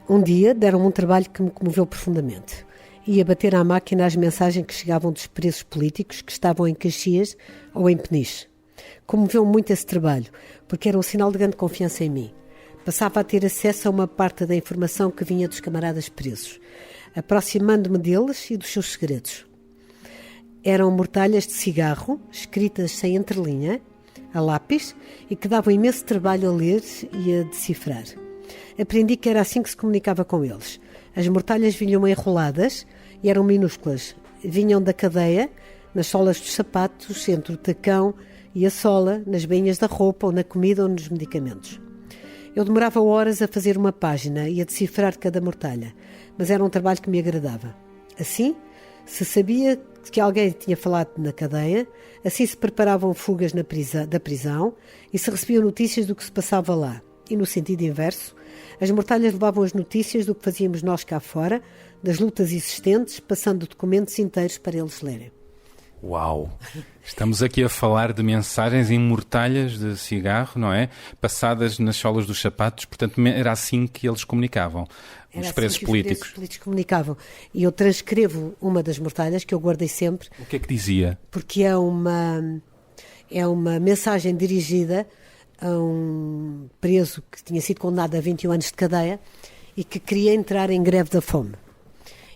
Um dia deram-me um trabalho que me comoveu profundamente. Ia bater à máquina as mensagens que chegavam dos presos políticos que estavam em Caxias ou em Peniche. Comoveu-me muito esse trabalho, porque era um sinal de grande confiança em mim. Passava a ter acesso a uma parte da informação que vinha dos camaradas presos, aproximando-me deles e dos seus segredos. Eram mortalhas de cigarro, escritas sem entrelinha, a lápis, e que davam imenso trabalho a ler e a decifrar. Aprendi que era assim que se comunicava com eles. As mortalhas vinham enroladas e eram minúsculas. Vinham da cadeia, nas solas dos sapatos, entre o tacão e a sola, nas bainhas da roupa, ou na comida ou nos medicamentos. Eu demorava horas a fazer uma página e a decifrar cada mortalha, mas era um trabalho que me agradava. Assim, se sabia que alguém tinha falado na cadeia, assim se preparavam fugas da prisão e se recebiam notícias do que se passava lá. E no sentido inverso, as mortalhas levavam as notícias do que fazíamos nós cá fora, das lutas existentes, passando documentos inteiros para eles lerem. Uau! Estamos aqui a falar de mensagens em mortalhas de cigarro, não é? Passadas nas solas dos sapatos, portanto era assim que eles comunicavam, os presos políticos. Os presos políticos comunicavam. E eu transcrevo uma das mortalhas, que eu guardei sempre. O que é que dizia? Porque é uma mensagem dirigida a um preso que tinha sido condenado a 21 anos de cadeia e que queria entrar em greve da fome.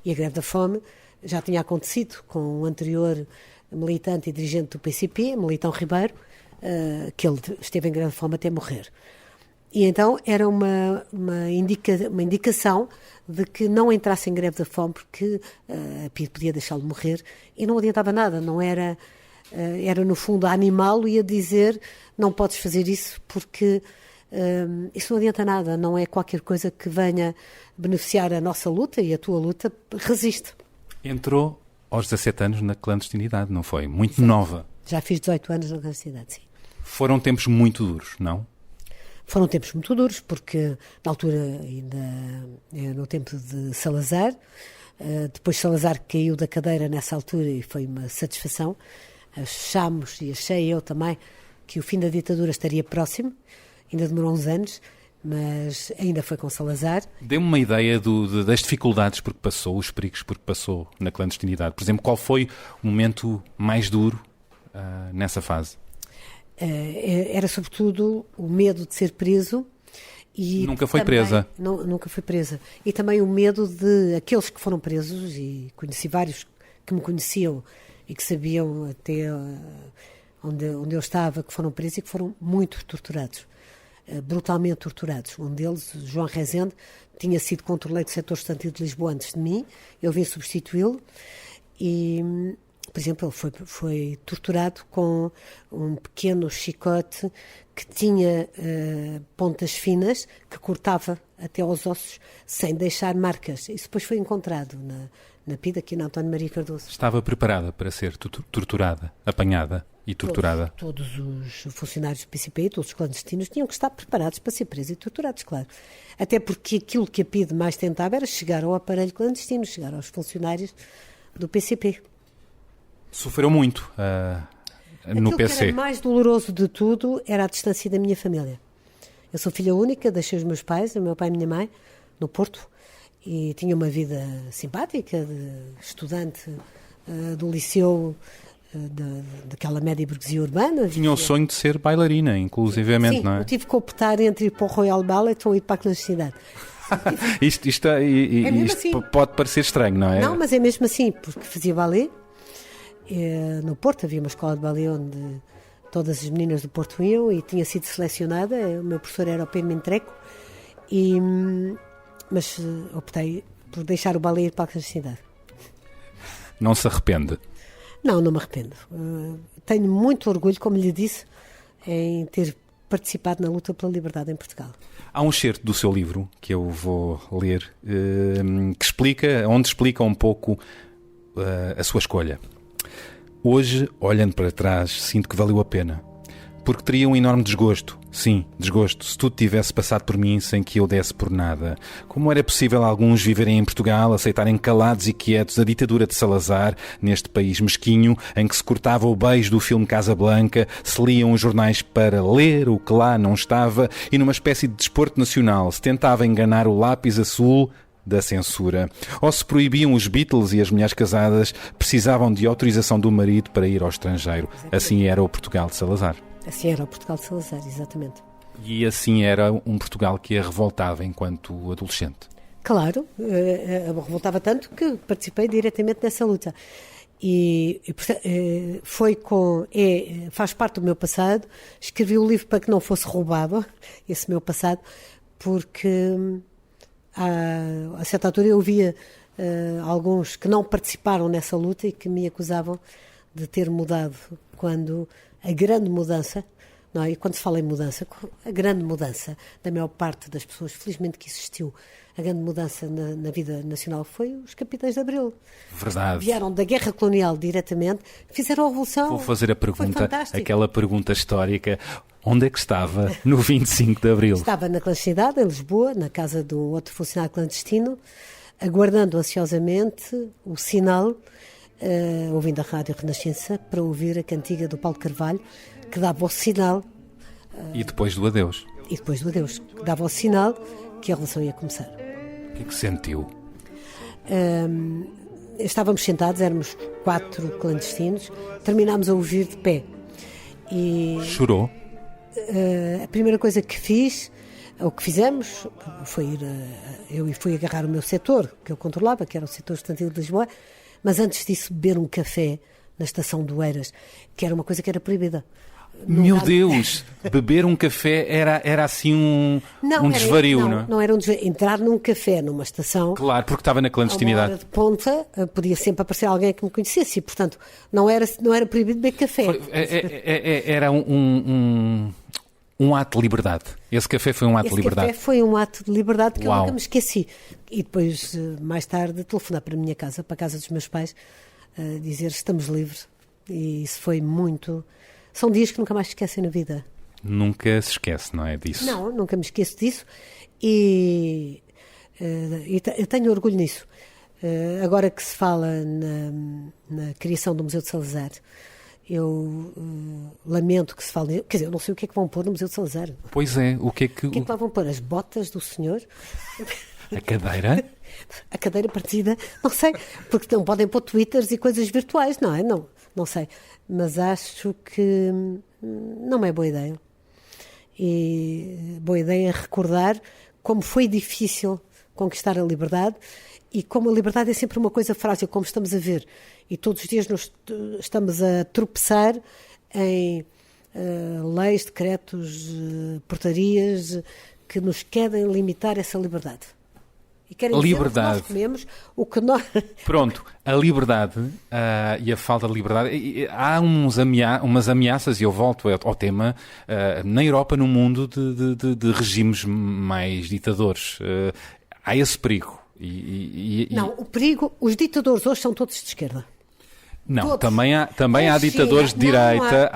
E a greve da fome já tinha acontecido com o anterior militante e dirigente do PCP, Militão Ribeiro, que ele esteve em greve de fome até morrer. E então era uma indicação de que não entrasse em greve da fome porque a PIDE podia deixá-lo morrer e não adiantava nada, não era... Era no fundo a animá-lo e a dizer não podes fazer isso porque isso não adianta nada, não é qualquer coisa que venha beneficiar a nossa luta e a tua luta, resiste. Entrou aos 17 anos na clandestinidade, não foi? Muito nova. Já fiz 18 anos na clandestinidade, sim. Foram tempos muito duros, não? Foram tempos muito duros porque na altura ainda no tempo de Salazar, depois Salazar caiu da cadeira nessa altura e foi uma satisfação. Achámos, e achei eu também, que o fim da ditadura estaria próximo, ainda demorou uns anos, mas ainda foi com Salazar. Dê-me uma ideia das dificuldades por que passou, os perigos por que passou na clandestinidade. Por exemplo, qual foi o momento mais duro nessa fase? Era sobretudo o medo de ser preso. E nunca foi também, presa? Nunca foi presa. E também o medo de aqueles que foram presos, e conheci vários que me conheciam e que sabiam até onde eu estava, que foram presos e que foram muito torturados, brutalmente torturados. Um deles, João Rezende, tinha sido controlado do setor substantivo de Lisboa antes de mim, eu vim substituí-lo e, por exemplo, ele foi torturado com um pequeno chicote que tinha pontas finas, que cortava até aos ossos, sem deixar marcas. Isso depois foi encontrado na PIDE, aqui na António Maria Cardoso. Estava preparada para ser torturada, apanhada e torturada? Todos os funcionários do PCP e todos os clandestinos tinham que estar preparados para ser presos e torturados, claro. Até porque aquilo que a PIDE mais tentava era chegar ao aparelho clandestino, chegar aos funcionários do PCP. Sofreu muito no PC. O que era mais doloroso de tudo era a distância da minha família. Eu sou filha única, deixei os meus pais, o meu pai e a minha mãe, no Porto, e tinha uma vida simpática de estudante do liceu daquela média burguesia urbana. Tinha o sonho de ser bailarina, inclusivamente, sim, não é? Eu tive que optar entre ir para o Royal Ballet ou ir para a clandestinidade. Isto assim. Pode parecer estranho, não é? Não, mas é mesmo assim, porque fazia ballet. No Porto havia uma escola de ballet onde todas as meninas do Porto iam e tinha sido selecionada. O meu professor era o Pedro Mentreco, mas optei por deixar o ballet e ir para a clandestinidade. Não se arrepende? Não me arrependo. Tenho muito orgulho, como lhe disse, em ter participado na luta pela liberdade em Portugal. Há um excerto do seu livro que eu vou ler onde explica um pouco a sua escolha. Hoje, olhando para trás, sinto que valeu a pena, porque teria um enorme desgosto Sim, desgosto. Se tudo tivesse passado por mim sem que eu desse por nada. Como era possível alguns viverem em Portugal, aceitarem calados e quietos a ditadura de Salazar, neste país mesquinho, em que se cortava o beijo do filme Casablanca, se liam os jornais para ler o que lá não estava e numa espécie de desporto nacional se tentava enganar o lápis azul da censura. Ou se proibiam os Beatles e as mulheres casadas precisavam de autorização do marido para ir ao estrangeiro. Assim era o Portugal de Salazar. Assim era o Portugal de Salazar, exatamente. E assim era um Portugal que a revoltava enquanto adolescente. Claro, revoltava tanto que participei diretamente nessa luta. Faz parte do meu passado. Escrevi o livro para que não fosse roubado, esse meu passado, porque a certa altura eu via alguns que não participaram nessa luta e que me acusavam de ter mudado quando a grande mudança, não é? E quando se fala em mudança, a grande mudança da maior parte das pessoas, felizmente que existiu, a grande mudança na vida nacional foi os Capitães de Abril. Verdade. Vieram da guerra colonial diretamente, fizeram a revolução. Vou fazer a pergunta, aquela pergunta histórica. Onde é que estava no 25 de Abril? Estava na clandestinidade, em Lisboa, na casa de um outro funcionário clandestino, aguardando ansiosamente o sinal, ouvindo a Rádio Renascença, para ouvir a cantiga do Paulo Carvalho, que dava o sinal... E depois do adeus. E depois do adeus, que dava o sinal que a revolução ia começar. O que é que sentiu? Estávamos sentados, éramos 4 clandestinos, terminámos a ouvir de pé. E chorou? A primeira coisa que fiz, ou que fizemos, foi eu fui agarrar o meu setor, que eu controlava, que era o setor estudantil de Lisboa, mas antes disso beber um café na estação do Eiras, que era uma coisa que era proibida. Meu Deus! Beber um café era assim um desvario, não é? Não era um desvario. Entrar num café, numa estação... Claro, porque estava na clandestinidade. A uma hora de ponta, podia sempre aparecer alguém que me conhecesse e, portanto, não era proibido beber café. Era um ato de liberdade. Esse café foi um ato de liberdade. Esse café foi um ato de liberdade que eu nunca me esqueci. E depois, mais tarde, telefonar para a minha casa, para a casa dos meus pais, dizer estamos livres. E isso foi muito... São dias que nunca mais se esquecem na vida. Nunca se esquece, não é, disso? Não, nunca me esqueço disso. E eu tenho orgulho nisso. Agora que se fala na criação do Museu de Salazar, eu lamento que se fale... Quer dizer, eu não sei o que é que vão pôr no Museu de Salazar. Pois é, o que é que... O que é que lá vão pôr? As botas do senhor? A cadeira? A cadeira partida? Não sei, porque não podem pôr twitters e coisas virtuais, não é? Não sei. Mas acho que não é boa ideia. E boa ideia é recordar como foi difícil conquistar a liberdade e como a liberdade é sempre uma coisa frágil, como estamos a ver. E todos os dias nós estamos a tropeçar em leis, decretos, portarias que nos querem limitar essa liberdade. E querem dizer que nós comemos o que nós... Pronto, a liberdade e a falta de liberdade... Há umas ameaças, e eu volto ao tema, na Europa, no mundo, de regimes mais ditadores. Há esse perigo. Não, o perigo... Os ditadores hoje são todos de esquerda. Não, todos. também há ditadores de direita.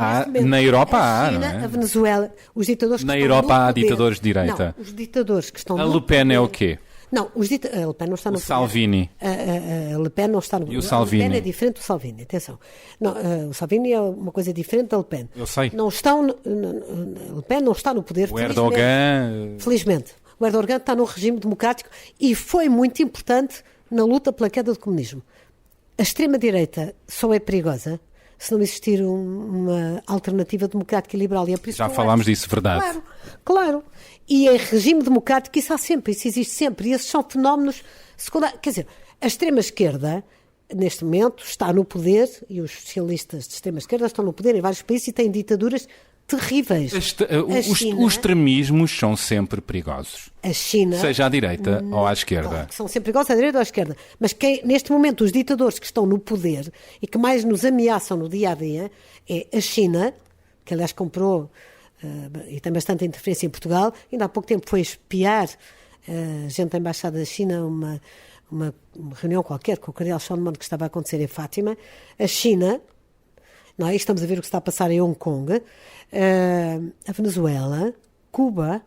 Na Europa há, não é? A Venezuela, os ditadores que na estão Europa no há poder. ditadores de direita. Não, os ditadores que estão no A Le Pen poder. é o quê? Não, a Le Pen não está no O poder. Salvini. A Le Pen não está no poder. E o Salvini? A Le Pen é diferente do Salvini, atenção. Não, o Salvini é uma coisa diferente da Le Pen. Eu sei. Não estão, a Le Pen não está no poder. O Erdogan... Felizmente. O Erdogan está num regime democrático e foi muito importante na luta pela queda do comunismo. A extrema-direita só é perigosa se não existir uma alternativa democrática e liberal. E é por isso já falámos disso, verdade. Claro. E em regime democrático isso há sempre, isso existe sempre. E esses são fenómenos secundários. Quer dizer, a extrema-esquerda, neste momento, está no poder, e os socialistas de extrema-esquerda estão no poder em vários países e têm ditaduras terríveis. Os extremismos são sempre perigosos. A China... Seja à direita ou à esquerda. São sempre perigosos à direita ou à esquerda. Mas neste momento os ditadores que estão no poder e que mais nos ameaçam no dia-a-dia é a China, que aliás comprou e tem bastante interferência em Portugal. Ainda há pouco tempo foi espiar gente da Embaixada da China uma reunião qualquer com o cardeal Salomão que estava a acontecer em Fátima. A China... Não é? Estamos a ver o que está a passar em Hong Kong. A Venezuela, Cuba,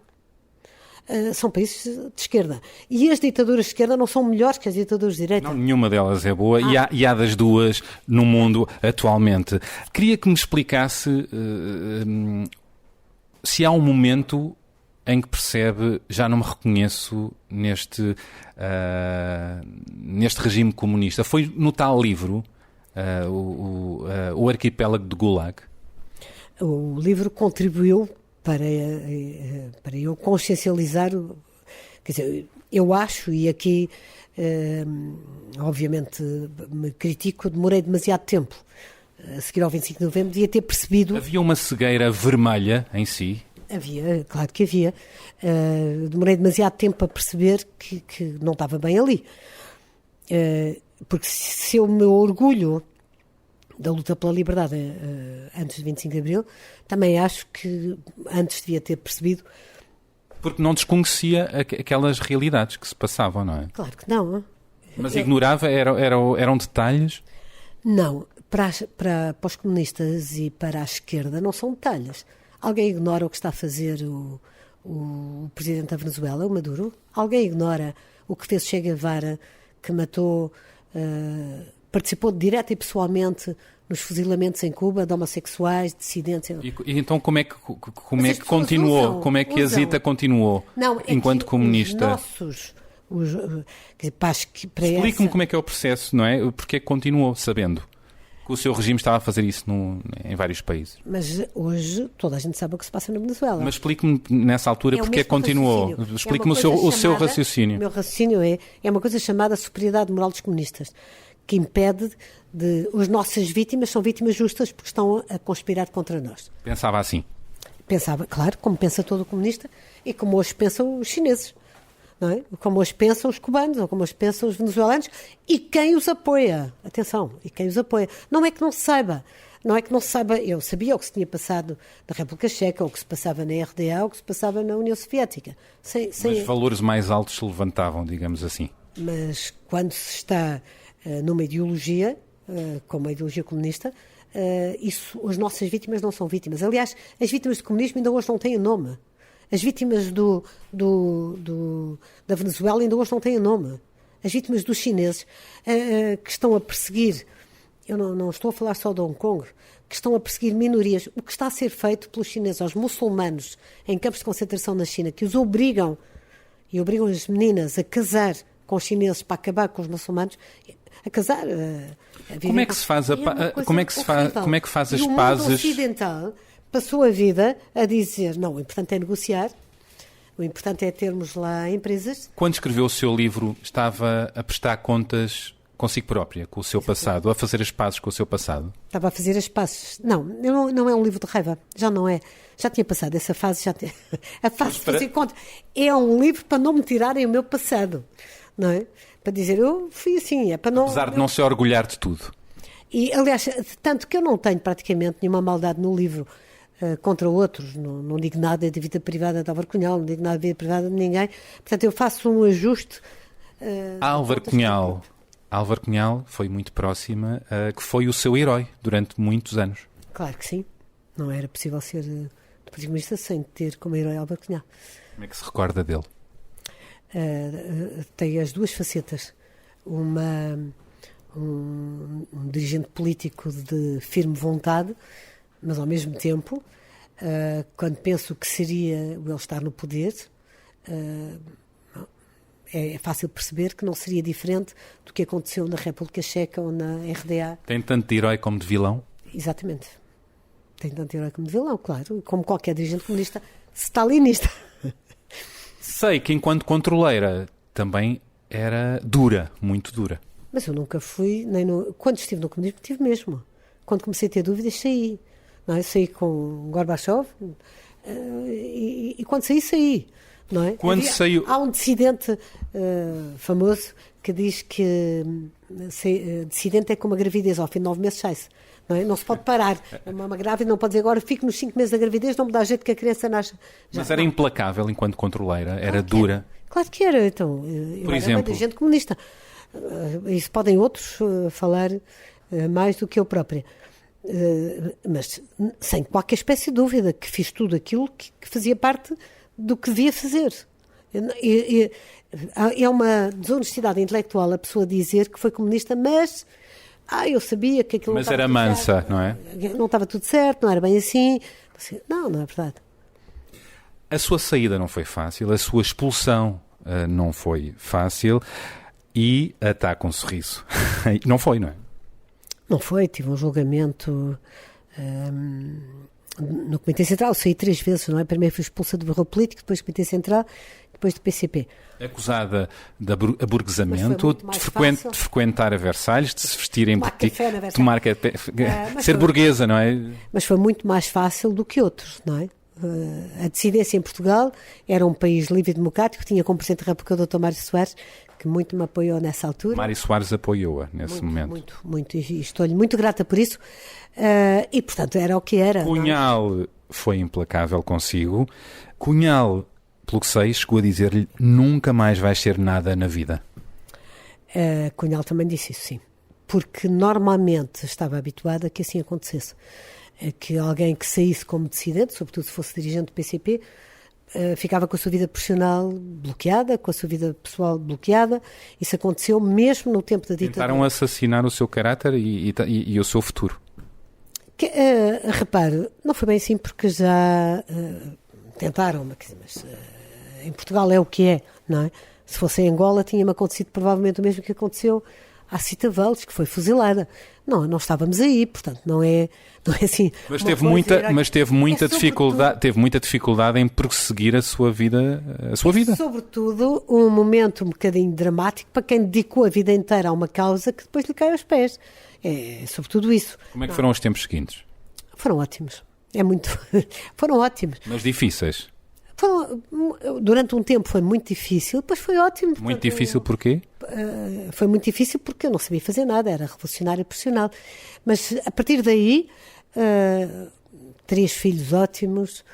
são países de esquerda. E as ditaduras de esquerda não são melhores que as ditaduras de direita. Não, nenhuma delas é boa e há das duas no mundo atualmente. Queria que me explicasse se há um momento em que percebe, já não me reconheço neste regime comunista. Foi no tal livro, o Arquipélago de Gulag? O livro contribuiu para eu consciencializar, quer dizer, eu acho, e aqui obviamente me critico, demorei demasiado tempo a seguir ao 25 de novembro, devia ter percebido... Havia uma cegueira vermelha em si? Havia, claro que havia. Demorei demasiado tempo a perceber que não estava bem ali. Porque se eu me orgulho da luta pela liberdade antes de 25 de Abril, também acho que antes devia ter percebido... Porque não desconhecia aquelas realidades que se passavam, não é? Claro que não. Mas ignorava, eram detalhes? Não, para os comunistas e para a esquerda não são detalhes. Alguém ignora o que está a fazer o presidente da Venezuela, o Maduro? Alguém ignora o que fez Che Guevara, que matou... participou direta e pessoalmente nos fuzilamentos em Cuba de homossexuais, dissidentes... E então como é que continuou? Como é que a Zita continuou enquanto comunista? Explique-me como é que é o processo, não é? Porque é que continuou sabendo que o seu regime estava a fazer isso em vários países? Mas hoje toda a gente sabe o que se passa na Venezuela. Mas explique-me nessa altura porque é que continuou. Explique-me o seu raciocínio. O meu raciocínio é uma coisa chamada superioridade moral dos comunistas, que impede as nossas vítimas são vítimas justas porque estão a conspirar contra nós. Pensava assim? Pensava, claro, como pensa todo comunista e como hoje pensam os chineses, não é? Como hoje pensam os cubanos ou como hoje pensam os venezuelanos e quem os apoia. Atenção, e quem os apoia. Não é que não se saiba. Não é que não se saiba, eu sabia o que se tinha passado na República Checa, o que se passava na RDA, o que se passava na União Soviética. Mas valores mais altos se levantavam, digamos assim. Mas quando se está numa ideologia, como a ideologia comunista, as nossas vítimas não são vítimas. Aliás, as vítimas do comunismo ainda hoje não têm nome. As vítimas da Venezuela ainda hoje não têm nome. As vítimas dos chineses que estão a perseguir, eu não estou a falar só de Hong Kong, que estão a perseguir minorias. O que está a ser feito pelos chineses aos muçulmanos em campos de concentração na China, que os obrigam as meninas a casar com os chineses para acabar com os muçulmanos, a casar. Como é que se faz como é que faz as pazes? O mundo ocidental passou a vida a dizer, não, o importante é negociar, o importante é termos lá empresas. Quando escreveu o seu livro, estava a prestar contas consigo própria, com o seu passado, a fazer as pazes com o seu passado? Estava a fazer as pazes. Não é um livro de raiva, já não é. Já tinha passado essa fase, a fase de fazer contas. É um livro para não me tirarem o meu passado, não é? Para dizer, eu fui assim, é para não... Apesar de não se orgulhar de tudo. E, aliás, tanto que eu não tenho praticamente nenhuma maldade no livro contra outros, não digo nada de vida privada de Álvaro Cunhal, não digo nada de vida privada de ninguém, portanto eu faço um ajuste. Álvaro Cunhal foi muito próxima, que foi o seu herói durante muitos anos. Claro que sim, não era possível ser Partido Comunista sem ter como herói Álvaro Cunhal. Como é que se recorda dele? Tem as duas facetas. Um dirigente político de firme vontade, mas ao mesmo tempo, quando penso que seria ele estar no poder, é fácil perceber que não seria diferente do que aconteceu na República Checa ou na RDA. Tem tanto de herói como de vilão? Exatamente. Tem tanto de herói como de vilão, claro. Como qualquer dirigente comunista stalinista. Sei que enquanto controleira também era dura, muito dura. Mas eu nunca fui, quando estive no comunismo, estive mesmo. Quando comecei a ter dúvidas, saí. Não é? Saí com Gorbachev e quando saí. Não é? Saiu... Há um dissidente famoso que diz que dissidente é como a gravidez, ao fim de 9 meses sai-se. Não se pode parar. Uma grávida não pode dizer agora fico nos 5 meses da gravidez, não me dá jeito que a criança nasce. Mas era implacável enquanto controleira, era dura. Claro que era. Então, eu Por era exemplo, uma dirigente comunista. Isso podem outros falar mais do que eu própria. Mas sem qualquer espécie de dúvida que fiz tudo aquilo que fazia parte do que devia fazer. É uma desonestidade intelectual a pessoa dizer que foi comunista, mas eu sabia que aquilo Mas era mansa, certo, não é? Não estava tudo certo, não era bem assim. Não é verdade. A sua saída não foi fácil, a sua expulsão não foi fácil e está com um sorriso. Não foi, não é? Não foi, tive um julgamento no Comitê Central, eu saí 3 vezes, não é? Primeiro fui expulsa do Barro Político, depois do Comitê Central, depois do PCP. Acusada de aburguesamento, de fácil. frequentar a Versalhes, de se vestir em boutique, tomar café, ser burguesa, não é? Mas foi muito mais fácil do que outros, não é? A dissidência em Portugal era um país livre e democrático, tinha como Presidente da República o Dr. Mário Soares, que muito me apoiou nessa altura. Mário Soares apoiou-a nesse momento. Muito, e estou-lhe muito grata por isso. E, portanto, era o que era. Cunhal foi implacável consigo. Cunhal, pelo que sei, chegou a dizer-lhe: nunca mais vais ser nada na vida. Cunhal também disse isso, sim. Porque normalmente estava habituada a que assim acontecesse. Que alguém que saísse como dissidente, sobretudo se fosse dirigente do PCP, ficava com a sua vida profissional bloqueada, com a sua vida pessoal bloqueada. Isso aconteceu mesmo no tempo da ditadura. Tentaram assassinar o seu caráter e o seu futuro. Repare, não foi bem assim porque já tentaram, mas em Portugal é o que é, não é? Se fosse em Angola tinha-me acontecido provavelmente o mesmo que aconteceu à Cita Valdes, que foi fuzilada. Não estávamos aí, portanto, não é assim. Mas teve muita dificuldade em prosseguir a sua vida. Sobretudo, um momento um bocadinho dramático para quem dedicou a vida inteira a uma causa que depois lhe cai aos pés. É sobretudo isso. Como é que foram os tempos seguintes? Foram ótimos. Foram ótimos. Mas difíceis? Durante um tempo foi muito difícil, depois foi ótimo. Muito difícil porquê? Foi muito difícil porque eu não sabia fazer nada, era revolucionária profissional. Mas a partir daí, 3 filhos ótimos,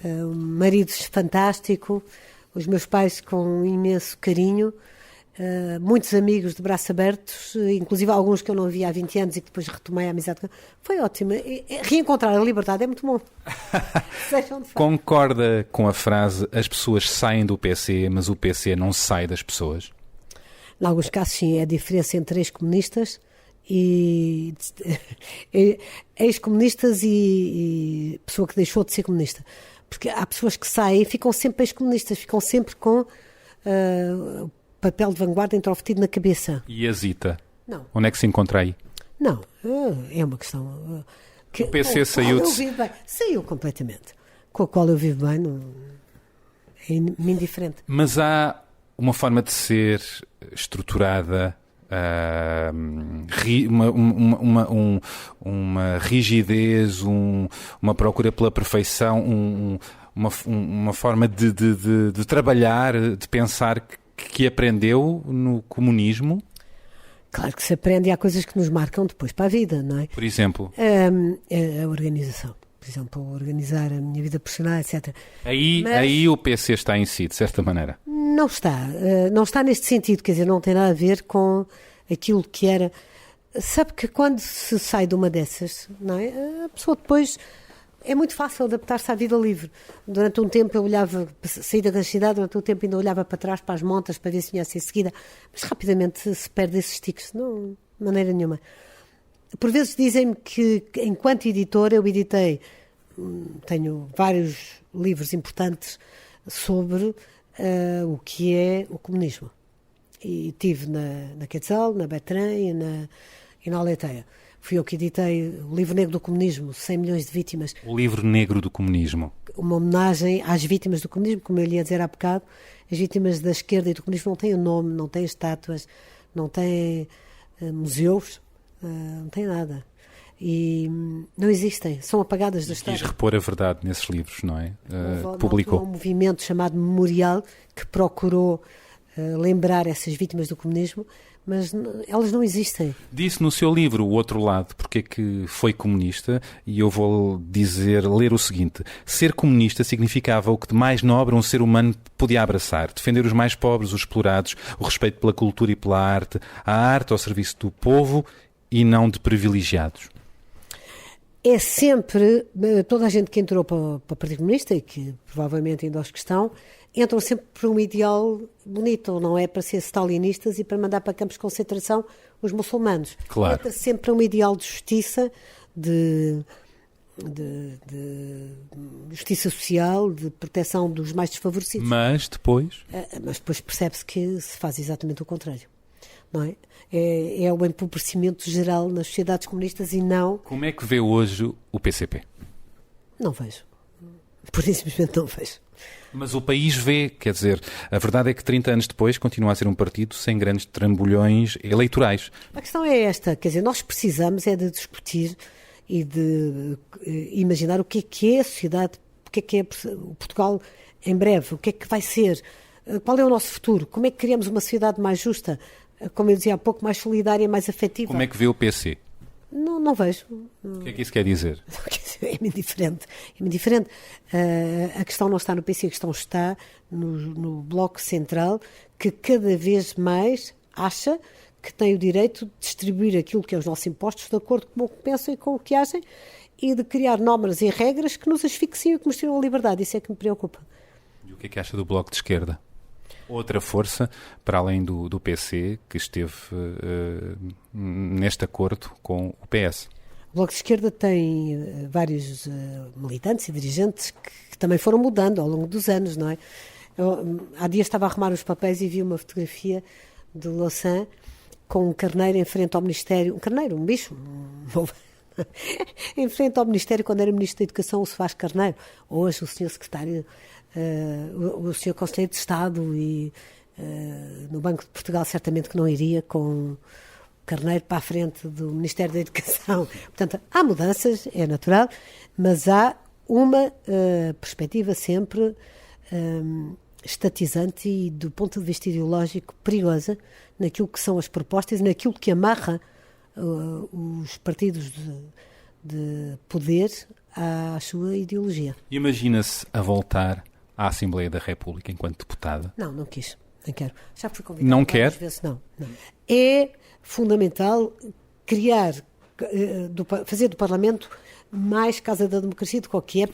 um marido fantástico, os meus pais com um imenso carinho, muitos amigos de braços abertos, inclusive alguns que eu não via há 20 anos e que depois retomei a amizade. Foi ótimo. Reencontrar a liberdade é muito bom. Concorda com a frase: as pessoas saem do PC, mas o PC não sai das pessoas? Em alguns casos, sim. É a diferença entre ex-comunistas e ex-comunistas e pessoa que deixou de ser comunista. Porque há pessoas que saem e ficam sempre ex-comunistas, ficam sempre com o papel de vanguarda introvertido na cabeça. E a Zita? Não. Onde é que se encontra aí? Não, é uma questão... o PC saiu... Saiu completamente. Com a qual eu vivo bem, é indiferente. Mas há uma forma de ser estruturada, uma rigidez, uma procura pela perfeição, uma forma de trabalhar, de pensar que aprendeu no comunismo? Claro que se aprende e há coisas que nos marcam depois para a vida, não é? Por exemplo? A organização. Por exemplo, organizar a minha vida profissional, etc. Aí o PC está em si, de certa maneira? Não está. Não está neste sentido, quer dizer, não tem nada a ver com aquilo que era... Sabe que quando se sai de uma dessas, não é? A pessoa depois... É muito fácil adaptar-se à vida livre. Durante um tempo eu olhava, saí da cidade, durante um tempo ainda olhava para trás, para as montas, para ver se vinha a ser seguida, mas rapidamente se perde esses tiques, não, de maneira nenhuma. Por vezes dizem-me que, enquanto editora, eu editei, tenho vários livros importantes sobre o que é o comunismo. E tive na Quetzal, na Bertrand e na Aleteia. Fui eu que editei o Livro Negro do Comunismo, 100 milhões de vítimas. O Livro Negro do Comunismo. Uma homenagem às vítimas do comunismo, como eu lhe ia dizer há bocado. As vítimas da esquerda e do comunismo não têm o nome, não têm estátuas, não têm museus, não têm nada. E não existem, são apagadas da história. Quis repor a verdade nesses livros, não é? Publicou um movimento chamado Memorial que procurou lembrar essas vítimas do comunismo, mas elas não existem. Disse no seu livro O Outro Lado porque é que foi comunista, e eu vou ler o seguinte: ser comunista significava o que de mais nobre um ser humano podia abraçar, defender os mais pobres, os explorados, o respeito pela cultura e pela arte, a arte ao serviço do povo e não de privilegiados. é sempre, toda a gente que entrou para o Partido Comunista, e que provavelmente ainda os que estão, entram sempre por um ideal bonito, não é para ser stalinistas e para mandar para campos de concentração os muçulmanos. Claro. Entra sempre para um ideal de justiça, de justiça social, de proteção dos mais desfavorecidos. Mas Depois percebe-se que se faz exatamente o contrário, não é? É o empobrecimento geral nas sociedades comunistas e não... como é que vê hoje o PCP? Não vejo. Por isso simplesmente não vejo. Mas o país vê, quer dizer, a verdade é que 30 anos depois continua a ser um partido sem grandes trambolhões eleitorais. A questão é esta, quer dizer, nós precisamos é de discutir e de imaginar o que é a sociedade, o que é o Portugal em breve, o que é que vai ser, qual é o nosso futuro, como é que criamos uma sociedade mais justa, como eu dizia há pouco, mais solidária, mais afetiva. Como é que vê o PC? Não vejo. O que é que isso quer dizer? É-me indiferente. A questão não está no PC, a questão está no Bloco Central, que cada vez mais acha que tem o direito de distribuir aquilo que é os nossos impostos de acordo com o que pensam e com o que agem e de criar normas e regras que nos asfixiam e que nos tiram a liberdade. Isso é que me preocupa. E o que é que acha do Bloco de Esquerda? Outra força, para além do PC, que esteve neste acordo com o PS. O Bloco de Esquerda tem vários militantes e dirigentes que também foram mudando ao longo dos anos, não é? Há dias estava a arrumar os papéis e vi uma fotografia de Louçã com um carneiro em frente ao Ministério, um bicho, em frente ao Ministério quando era Ministro da Educação, o Soares Carneiro. Hoje o Sr. Secretário, o Sr. Conselheiro de Estado e no Banco de Portugal certamente que não iria com Carneiro para a frente do Ministério da Educação. Portanto, há mudanças, é natural, mas há uma perspectiva sempre estatizante e, do ponto de vista ideológico, perigosa naquilo que são as propostas e naquilo que amarra os partidos de poder à sua ideologia. Imagina-se a voltar à Assembleia da República enquanto deputada? Não quis, nem quero. Já fui convidada não quer? vezes, não. É fundamental criar, fazer do Parlamento mais Casa da Democracia do que qualquer.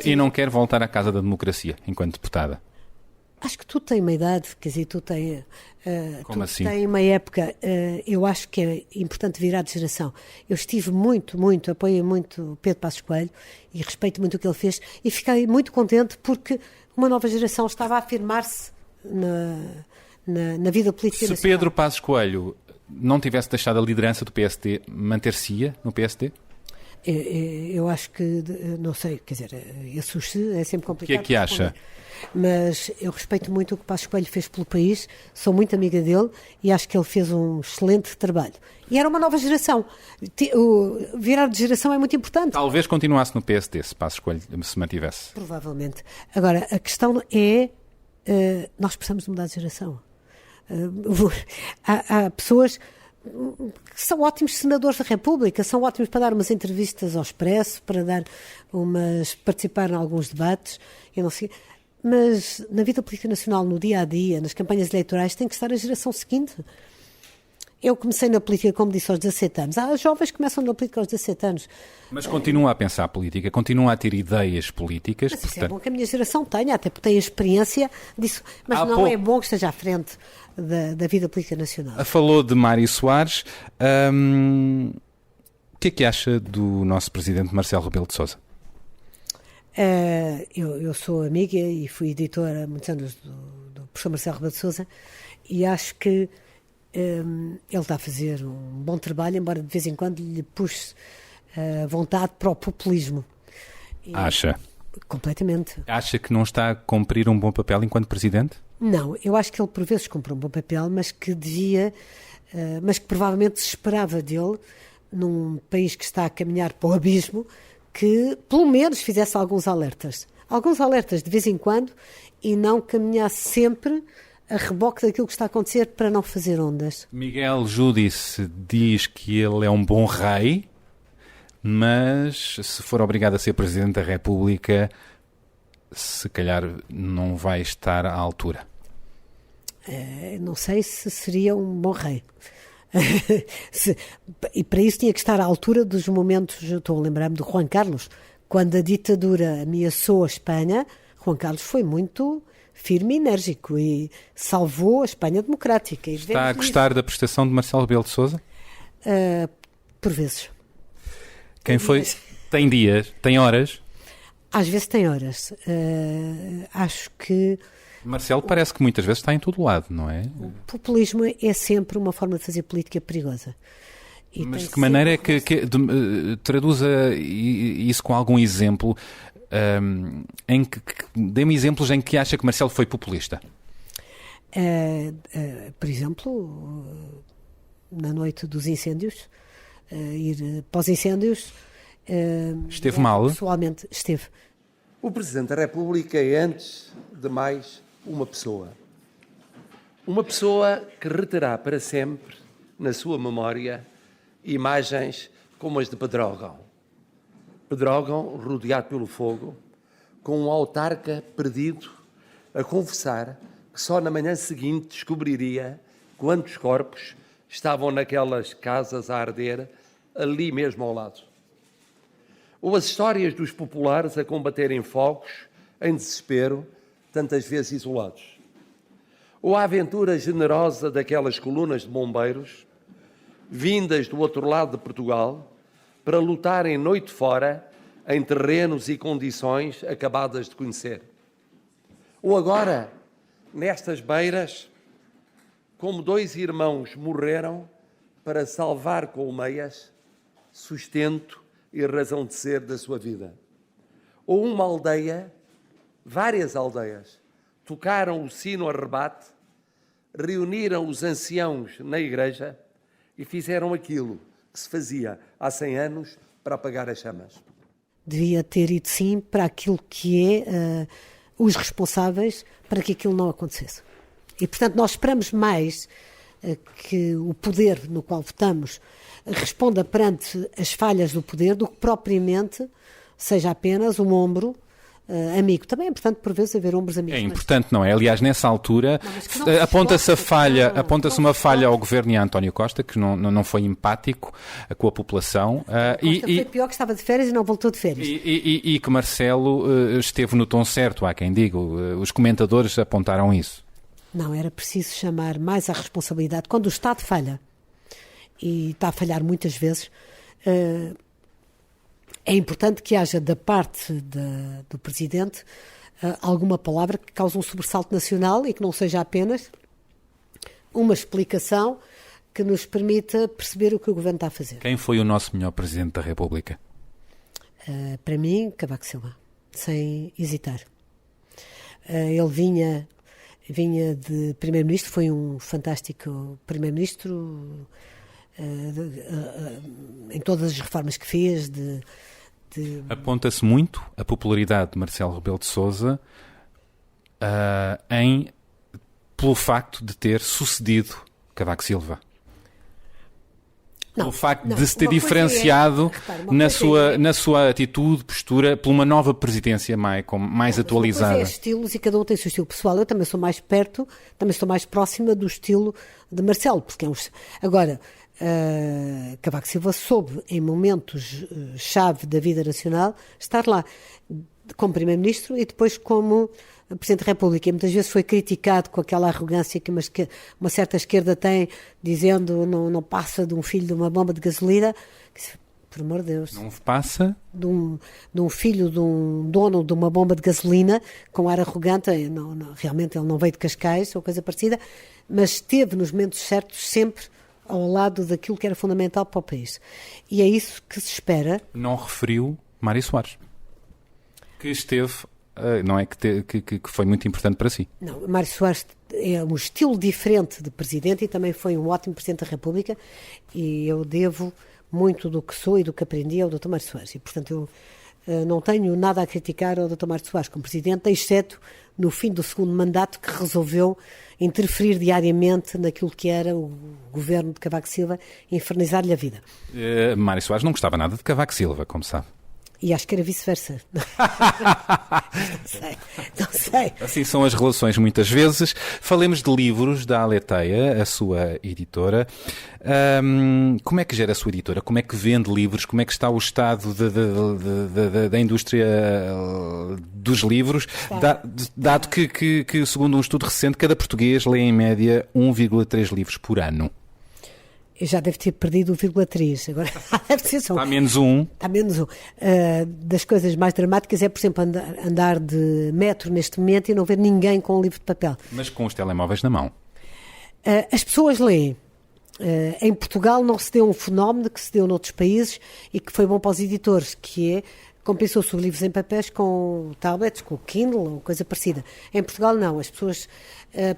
E não quer voltar à Casa da Democracia enquanto deputada? Acho que tu tens uma idade, quer dizer, tu tens uma época, eu acho que é importante virar de geração. Eu estive apoiei muito Pedro Passos Coelho e respeito muito o que ele fez e fiquei muito contente porque uma nova geração estava a afirmar-se na vida política nacional. Se Pedro Passos Coelho não tivesse deixado a liderança do PSD, manter-se-ia no PSD? Eu acho que, não sei, quer dizer, esse é sempre complicado. O que é que acha? Mas eu respeito muito o que Passos Coelho fez pelo país, sou muito amiga dele e acho que ele fez um excelente trabalho. E era uma nova geração. Virar de geração é muito importante. Talvez continuasse no PSD se Passos Coelho se mantivesse. Provavelmente. Agora, a questão é, nós precisamos mudar de geração. Há pessoas que são ótimos senadores da República, são ótimos para dar umas entrevistas ao Expresso, para participar em alguns debates, eu não sei, mas na vida política nacional, no dia a dia, nas campanhas eleitorais, tem que estar a geração seguinte. Eu comecei na política, como disse, aos 17 anos. Há jovens que começam na política aos 17 anos. Mas continua a pensar a política, continua a ter ideias políticas. Mas isso é bom que a minha geração tenha, até porque tem a experiência disso. Mas não é bom que esteja à frente da vida política nacional. Falou de Mário Soares. O que é que acha do nosso presidente Marcelo Rebelo de Sousa? Eu sou amiga e fui editora há muitos anos do professor Marcelo Rebelo de Sousa e acho que ele está a fazer um bom trabalho, embora de vez em quando lhe puxe vontade para o populismo. Acha? Completamente. Acha que não está a cumprir um bom papel enquanto presidente? Não, eu acho que ele por vezes cumpre um bom papel, mas que mas que provavelmente se esperava dele, num país que está a caminhar para o abismo, que pelo menos fizesse alguns alertas de vez em quando e não caminhasse sempre a reboque daquilo que está a acontecer para não fazer ondas. Miguel Júdice diz que ele é um bom rei, mas se for obrigado a ser Presidente da República, se calhar não vai estar à altura. Não sei se seria um bom rei. E para isso tinha que estar à altura dos momentos, estou a lembrar-me de Juan Carlos, quando a ditadura ameaçou a Espanha, Juan Carlos foi muito firme e enérgico e salvou a Espanha democrática. E Está a gostar da prestação de Marcelo Rebelo de Sousa? Por vezes. Quem foi? Tem dias? Tem horas? Às vezes tem horas. Acho que Marcelo parece que muitas vezes está em todo lado, não é? o populismo é sempre uma forma de fazer política perigosa. E Mas de tem que maneira é sempre que traduza isso com algum exemplo, em que dê-me exemplos em que acha que Marcelo foi populista? Por exemplo, na noite dos incêndios, ir para os incêndios. Esteve mal? Pessoalmente, esteve. O Presidente da República é, antes de mais, uma pessoa. Uma pessoa que reterá para sempre, na sua memória, imagens como as de Pedrógão. Pedrógão, rodeado pelo fogo, com um autarca perdido, a confessar que só na manhã seguinte descobriria quantos corpos estavam naquelas casas a arder, ali mesmo ao lado. Ou as histórias dos populares a combaterem fogos, em desespero, tantas vezes isolados. Ou a aventura generosa daquelas colunas de bombeiros, vindas do outro lado de Portugal, para lutarem noite fora, em terrenos e condições acabadas de conhecer. Ou agora, nestas beiras, como dois irmãos morreram para salvar colmeias, sustento e razão de ser da sua vida. Ou uma aldeia, várias aldeias, tocaram o sino a rebate, reuniram os anciãos na igreja e fizeram aquilo que se fazia há 100 anos para apagar as chamas. Devia ter ido sim para aquilo que é os responsáveis para que aquilo não acontecesse. E, portanto, nós esperamos mais que o poder no qual votamos responda perante as falhas do poder do que propriamente seja apenas um ombro amigo. Também é importante, por vezes, haver ombros amigos. É importante, não é? Aliás, nessa altura Não, aponta-se uma falha ao governo e a António Costa, que não foi empático com a população. Foi pior, que estava de férias e não voltou de férias. E que Marcelo esteve no tom certo, há quem diga. Os comentadores apontaram isso. Não, era preciso chamar mais à responsabilidade. Quando o Estado falha, e está a falhar muitas vezes, é importante que haja da parte do Presidente alguma palavra que cause um sobressalto nacional e que não seja apenas uma explicação que nos permita perceber o que o Governo está a fazer. Quem foi o nosso melhor Presidente da República? Para mim, Cavaco Silva, sem hesitar. Ele vinha de Primeiro-Ministro, foi um fantástico Primeiro-Ministro em todas as reformas que fez. Aponta-se muito a popularidade de Marcelo Rebelo de Sousa pelo facto de ter sucedido Cavaco Silva. Pelo facto de se ter diferenciado na sua atitude, postura, por uma nova presidência mais atualizada. É estilos e cada um tem o seu estilo pessoal. Eu também sou mais próxima do estilo de Marcelo, porque agora Cavaco Silva soube, em momentos chave da vida nacional, estar lá como Primeiro-Ministro e depois como Presidente da República. E muitas vezes foi criticado com aquela arrogância que uma certa esquerda tem, dizendo não passa de um filho de uma bomba de gasolina. Por amor de Deus. Não passa? De um filho de um dono de uma bomba de gasolina, com ar arrogante. Realmente ele não veio de Cascais ou coisa parecida, mas esteve nos momentos certos sempre ao lado daquilo que era fundamental para o país. E é isso que se espera. Não referiu Mário Soares, que esteve, não é que foi muito importante para si. Não, Mário Soares é um estilo diferente de Presidente e também foi um ótimo Presidente da República, e eu devo muito do que sou e do que aprendi ao Dr. Mário Soares. E, portanto, eu não tenho nada a criticar ao Dr. Mário Soares como Presidente, exceto no fim do segundo mandato, que resolveu interferir diariamente naquilo que era o governo de Cavaco Silva e infernizar-lhe a vida. Mário Soares não gostava nada de Cavaco Silva, como sabe. E acho que era vice-versa. Não sei. Assim são as relações muitas vezes. Falemos de livros da Aleteia, a sua editora. Como é que gera a sua editora? Como é que vende livros? Como é que está o estado da indústria dos livros? Dado que, segundo um estudo recente, cada português lê em média 1,3 livros por ano. Eu já devo ter perdido o 1,3. Agora deve ser só. Está menos um. Está menos um. Das coisas mais dramáticas é, por exemplo, andar de metro neste momento e não ver ninguém com um livro de papel. Mas com os telemóveis na mão. As pessoas leem. Em Portugal não se deu um fenómeno que se deu noutros países e que foi bom para os editores, que é compensou-se os livros em papéis com tablets, com o Kindle ou coisa parecida. Em Portugal não, as pessoas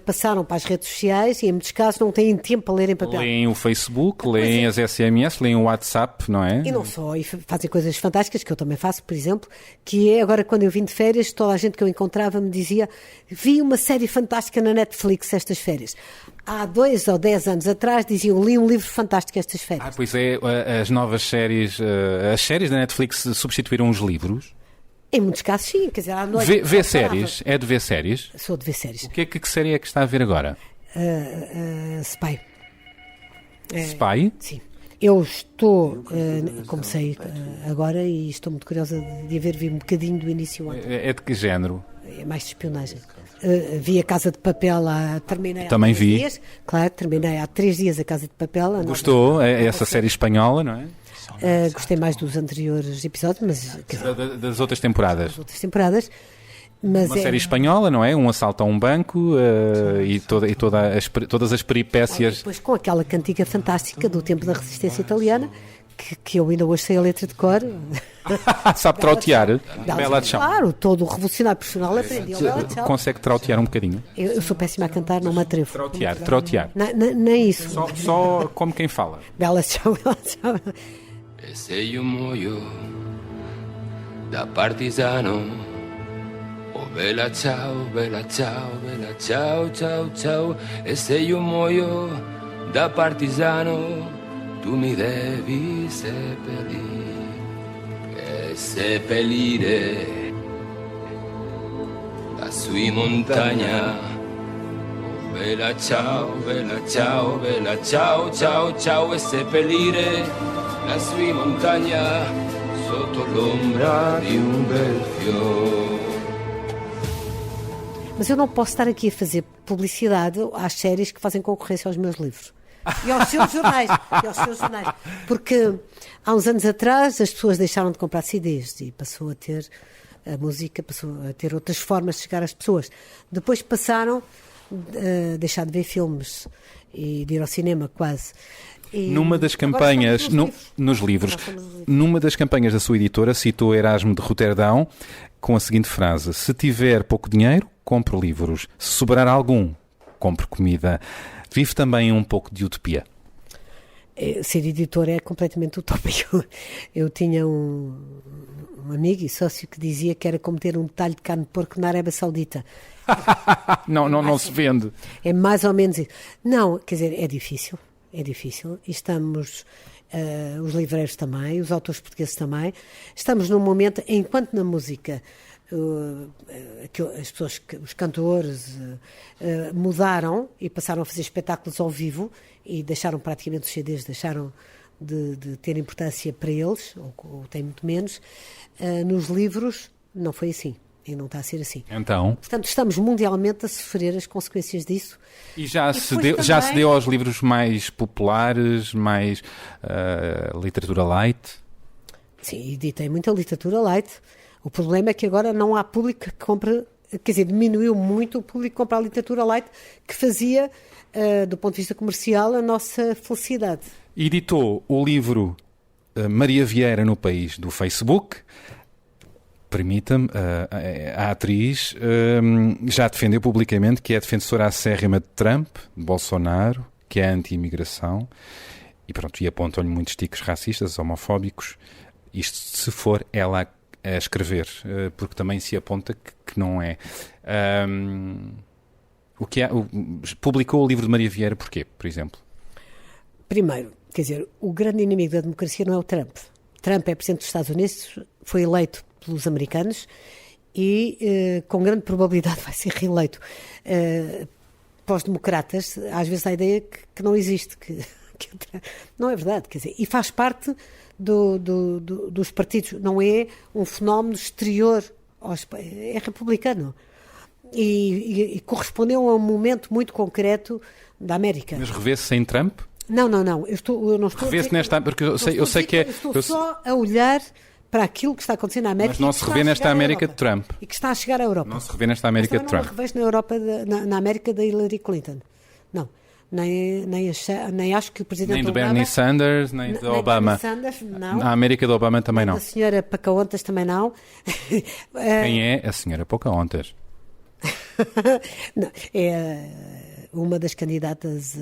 passaram para as redes sociais e em muitos casos não têm tempo para ler em papel. Leem o Facebook, leem as SMS, leem o WhatsApp, não é? E não só, e fazem coisas fantásticas, que eu também faço, por exemplo, que é agora quando eu vim de férias, toda a gente que eu encontrava me dizia: vi uma série fantástica na Netflix estas férias. Há 2 ou 10 anos atrás diziam: li um livro fantástico estas férias. Pois é, as novas séries, as séries da Netflix substituíram os livros? Em muitos casos sim, quer dizer, à noite... Vê séries? É de ver séries? Sou de ver séries. O que série é que está a ver agora? Spy. Spy? Sim. Eu estou, comecei agora e estou muito curiosa de vi um bocadinho do início ontem. É de que género? É mais de espionagem. Vi a Casa de Papel, terminei Também há 3 vi. dias. Claro, terminei há 3 dias a Casa de Papel. Gostou? Essa série espanhola, não é? Gostei mais dos anteriores episódios, mas... Das outras temporadas. Mas uma série espanhola, não é? Um assalto a um banco e todas as peripécias. Depois com aquela cantiga fantástica do tempo da resistência italiana, que eu ainda hoje sei a letra de cor. Sabe trautear? Bella Ciao. Claro, todo o revolucionário profissional aprendeu Bella Ciao. Consegue trautear um bocadinho? Eu sou péssima a cantar, não me atrevo. Trautear. Nem isso. Só como quem fala. Bella Ciao, Bella Ciao. E se io muoio da partigiano, oh bella ciao, bella ciao, bella ciao, ciao, ciao. E se io muoio da partigiano, tu mi devi seppellire, e seppellire lassù in montagna. Oh bella ciao, bella ciao, bella ciao, ciao, ciao. E seppellire lassù in montagna sotto l'ombra di un bel fiore. Mas eu não posso estar aqui a fazer publicidade às séries que fazem concorrência aos meus livros. E aos seus jornais. Porque há uns anos atrás as pessoas deixaram de comprar CDs e passou a ter a música, passou a ter outras formas de chegar às pessoas. Depois passaram a deixar de ver filmes e de ir ao cinema quase. Numa das campanhas, nos livros, numa das campanhas da sua editora, citou Erasmo de Roterdão com a seguinte frase: se tiver pouco dinheiro, compre livros. Se sobrar algum, compre comida. Vive também um pouco de utopia? Ser editor é completamente utópico. Eu tinha um amigo e sócio que dizia que era como ter um detalhe de carne de porco na Arábia Saudita. Não se vende. É mais ou menos isso. Não, quer dizer, é difícil. E estamos, os livreiros também, os autores portugueses também, estamos num momento, enquanto na música as pessoas, os cantores mudaram e passaram a fazer espetáculos ao vivo e deixaram praticamente os CDs, deixaram de ter importância para eles, ou tem muito menos, nos livros não foi assim. E não está a ser assim. Então? Portanto, estamos mundialmente a sofrer as consequências disso. E já se deu aos livros mais populares, mais literatura light? Sim, editei muita literatura light. O problema é que agora não há público que compre, quer dizer, diminuiu muito o público que compra a literatura light, que fazia, do ponto de vista comercial, a nossa felicidade. Editou o livro Maria Vieira no País do Facebook. Permita-me, a atriz já defendeu publicamente que é defensora acérrima de Trump, de Bolsonaro, que é anti-imigração, e pronto, e apontam-lhe muitos tiques racistas, homofóbicos, isto se for ela a escrever, porque também se aponta que não é. Publicou o livro de Maria Vieira porquê, por exemplo? Primeiro, quer dizer, o grande inimigo da democracia não é o Trump, Trump é presidente dos Estados Unidos, foi eleito pelos americanos e com grande probabilidade vai ser reeleito. Para os democratas, às vezes há a ideia que não existe, que não é verdade, quer dizer, e faz parte dos partidos, não é um fenómeno exterior, é republicano. E correspondeu a um momento muito concreto da América. Mas revê-se em Trump? Não. Eu não estou revê-se nesta... Porque eu sei que é... Estou só a olhar para aquilo que está acontecendo na América. Mas não se revê nesta América de Trump. E que está a chegar à Europa. Não se revê nesta América de Trump. Não me revejo na Europa, na América da Hillary Clinton. Não. Nem acho que o presidente nem do Obama, Bernie Sanders, nem do Obama. Bernie Sanders, não. Na América do Obama também não. A senhora Pocahontas também não. Quem é a senhora Pocahontas? Não, é uma das candidatas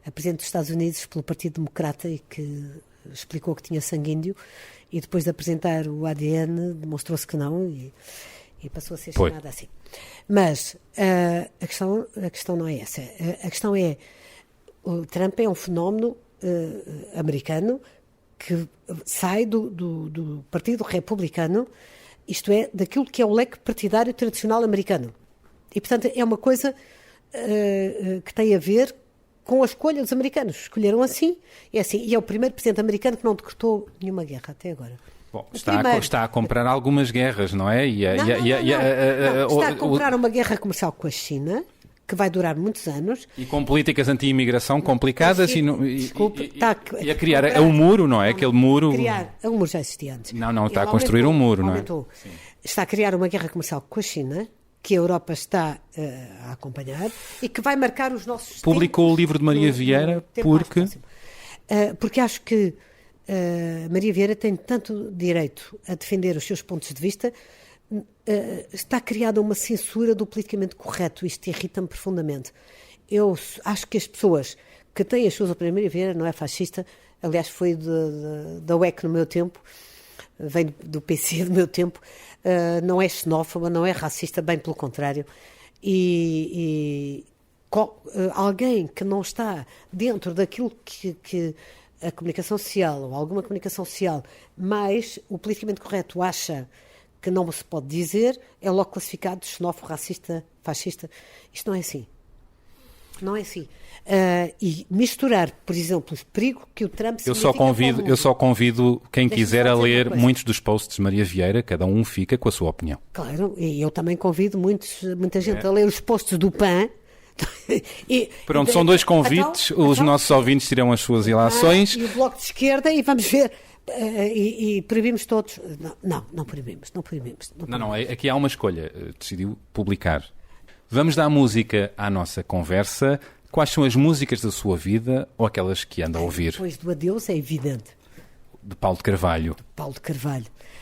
a presidente dos Estados Unidos pelo Partido Democrata e que explicou que tinha sangue índio e depois de apresentar o ADN demonstrou-se que não e passou a ser chamada assim. Mas a questão não é essa. A questão é o Trump é um fenómeno americano que sai do Partido Republicano, isto é, daquilo que é o leque partidário tradicional americano. E, portanto, é uma coisa que tem a ver com a escolha dos americanos. Escolheram assim, e é o primeiro presidente americano que não decretou nenhuma guerra até agora. Bom, está a comprar algumas guerras, não é? Está a comprar uma guerra comercial com a China, que vai durar muitos anos. E com políticas anti-imigração complicadas e a criar um muro, não é? Aquele muro... O muro já existia antes. Não, está a construir um muro, não é? Está a criar uma guerra comercial com a China, que a Europa está a acompanhar e que vai marcar os nossos Publicou o livro de Maria Vieira porque acho que Maria Vieira tem tanto direito a defender os seus pontos de vista, está criada uma censura do politicamente correto. Isto irrita-me profundamente. Eu acho que as pessoas que têm as suas opiniões, Maria Vieira não é fascista, aliás foi da UEC no meu tempo, vem do PC do meu tempo, não é xenófoba, não é racista, bem pelo contrário. Alguém que não está dentro daquilo que a comunicação social, ou alguma comunicação social, mais o politicamente correto acha que não se pode dizer, é logo classificado de xenófobo, racista, fascista. Isto não é assim. Não é assim. E misturar, por exemplo, o perigo que o Trump eu só convido quem quiser a ler muitos dos posts de Maria Vieira, cada um fica com a sua opinião. Claro, e eu também convido muita gente a ler os posts do PAN. Pronto, são dois convites, os nossos ouvintes tiram as suas ilações. E o Bloco de Esquerda, e vamos ver... E proibimos todos. Não proibimos. Não, aqui há uma escolha. Decidiu publicar. Vamos dar música à nossa conversa. Quais são as músicas da sua vida ou aquelas que anda a ouvir? Depois do Adeus é evidente. De Paulo de Carvalho.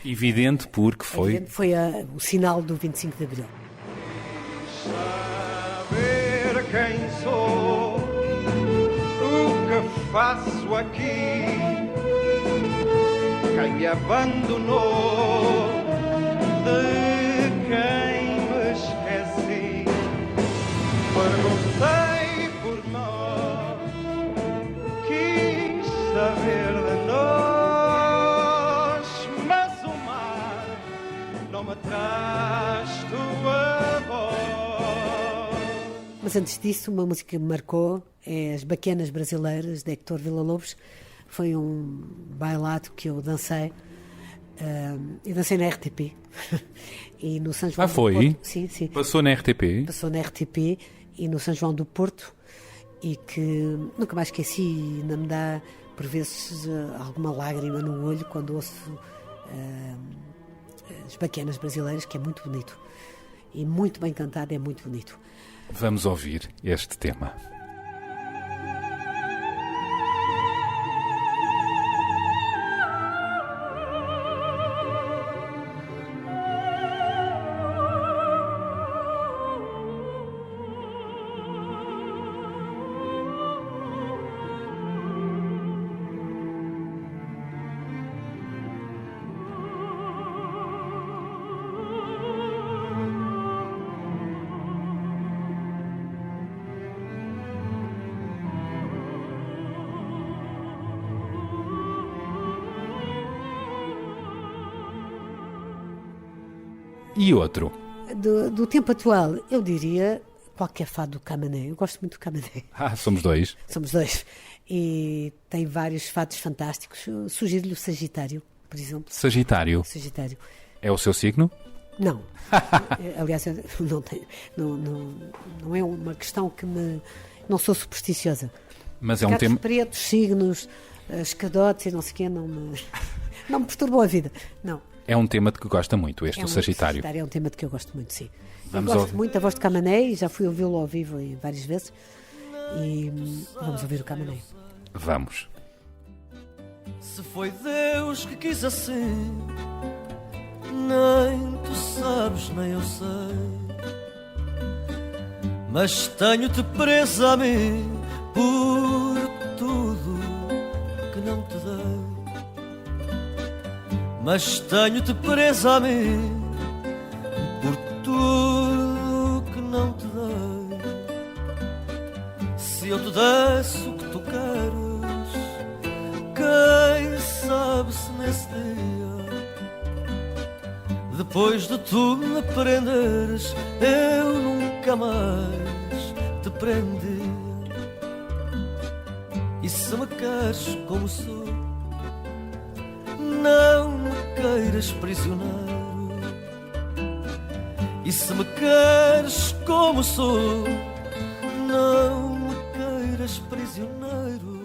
Evidente porque foi... Foi o sinal do 25 de Abril. Saber quem sou, o que faço aqui, quem me abandonou, de quem me esqueci. Perguntei por nós, quis saber de nós, mas o mar não me traz tua voz. Mas antes disso, uma música que me marcou é As Baquianas Brasileiras, de Héctor Villa-Lobos. Foi um bailado que eu dancei. Eu dancei na RTP. E no São João do Porto. Sim. Passou na RTP? Passou na RTP e no São João do Porto. E que nunca mais esqueci. E ainda me dá, por vezes, alguma lágrima no olho quando ouço As Baquianas Brasileiras, que é muito bonito. E muito bem cantado, é muito bonito. Vamos ouvir este tema. E outro? Do tempo atual, eu diria qualquer fado do Camané. Eu gosto muito do Camané. Somos dois. Somos dois. E tem vários fados fantásticos. Eu sugiro-lhe o Sagitário, por exemplo. Sagitário. Sagitário. É o seu signo? Não. Aliás, eu não tenho. Não é uma questão que me. Não sou supersticiosa. Mas é um Gatos tema. pretos, signos, escadotes e não sei o quê, não me perturbou a vida. Não. É um tema de que gosta muito, o Sagitário. É um tema de que eu gosto muito, sim. Vamos eu gosto ouvir. muito da voz de Camané e já fui ouvi-lo ao vivo várias vezes. E vamos ouvir o Camané. Vamos. Se foi Deus que quis assim, nem tu sabes, nem eu sei. Mas tenho-te presa a mim por tudo que não te dei. Mas tenho-te presa a mim por tudo que não te dei. Se eu te desse o que tu queres, quem sabe se nesse dia, depois de tu me prenderes, eu nunca mais te prendi. E se me queres como sou, não me queiras prisioneiro. E se me queres como sou, não me queiras prisioneiro.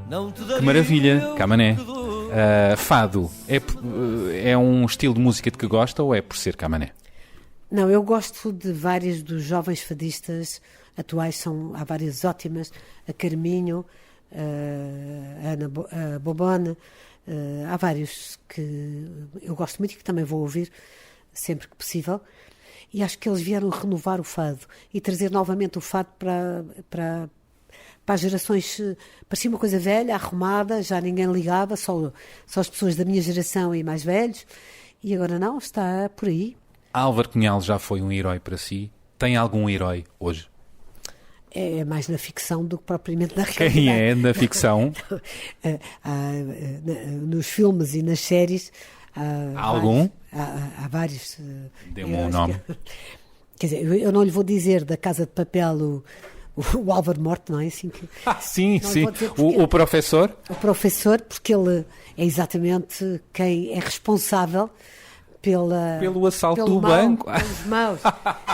Não te daria Que maravilha, o Camané. que dou. Fado, é um estilo de música de que gosta ou é por ser Camané? Não, eu gosto de vários dos jovens fadistas atuais, há várias ótimas, a Carminho, a Ana a Bobone, há vários que eu gosto muito e que também vou ouvir sempre que possível, e acho que eles vieram renovar o fado e trazer novamente o fado para as gerações. Parecia uma coisa velha, arrumada, já ninguém ligava, só as pessoas da minha geração e mais velhos, e agora não, está por aí. Álvaro Cunhal já foi um herói para si? Tem algum herói hoje? É mais na ficção do que propriamente na realidade. Quem é na ficção? Nos filmes e nas séries. Há algum? Há vários. Dê-me um nome. Quer dizer, eu não lhe vou dizer da Casa de Papel o Álvaro Morte, não é assim que... Sim, não sim. vou dizer O professor? O professor, porque ele é exatamente quem é responsável pelo assalto do mal, banco. pelos maus.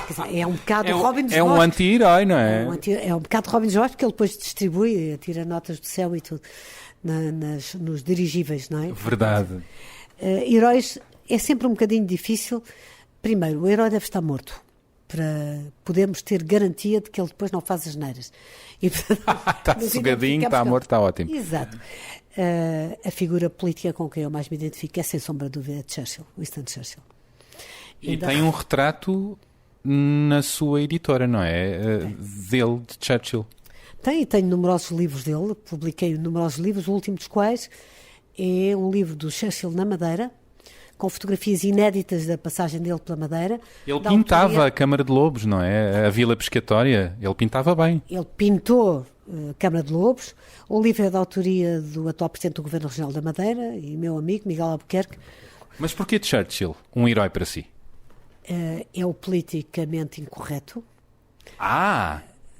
Quer dizer, é um bocado Robin dos É um Bosques. anti-herói, não é? É um bocado Robin dos Bosques, porque ele depois distribui, tira notas do céu e tudo nos dirigíveis, não é? Verdade. Heróis é sempre um bocadinho difícil. Primeiro, o herói deve estar morto para podermos ter garantia de que ele depois não faz asneiras. Está sossegadinho, está morto, está ótimo. Exato. A figura política com quem eu mais me identifico é, sem sombra de dúvida, Churchill, Winston Churchill. E tem um retrato na sua editora, não é? Dele, de Churchill. Tenho numerosos livros dele, publiquei numerosos livros, o último dos quais é um livro do Churchill na Madeira, com fotografias inéditas da passagem dele pela Madeira. Ele pintava a Câmara de Lobos, não é? A Vila Pescatória, ele pintava bem. Ele pintou a Câmara de Lobos. O livro é da autoria do atual Presidente do Governo Regional da Madeira e meu amigo Miguel Albuquerque. Mas porquê Churchill um herói para si? É o politicamente incorreto.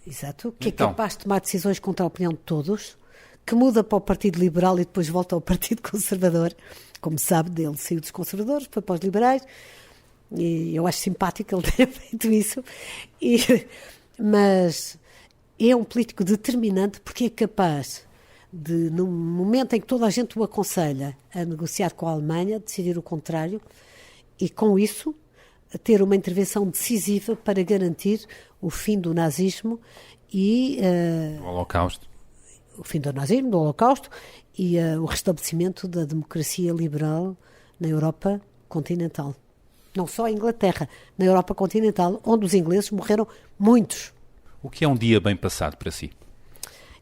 Exato. Que então. É capaz de tomar decisões contra a opinião de todos, que muda para o Partido Liberal e depois volta ao Partido Conservador. Como se sabe, ele saiu dos conservadores, foi para os liberais, e eu acho simpático ele ter feito isso. Mas é um político determinante porque é capaz de, num momento em que toda a gente o aconselha a negociar com a Alemanha, decidir o contrário, e com isso ter uma intervenção decisiva para garantir o fim do nazismo e O Holocausto. o fim do nazismo, do Holocausto e o restabelecimento da democracia liberal na Europa continental. Não só em Inglaterra, na Europa continental, onde os ingleses morreram muitos. O que é um dia bem passado para si?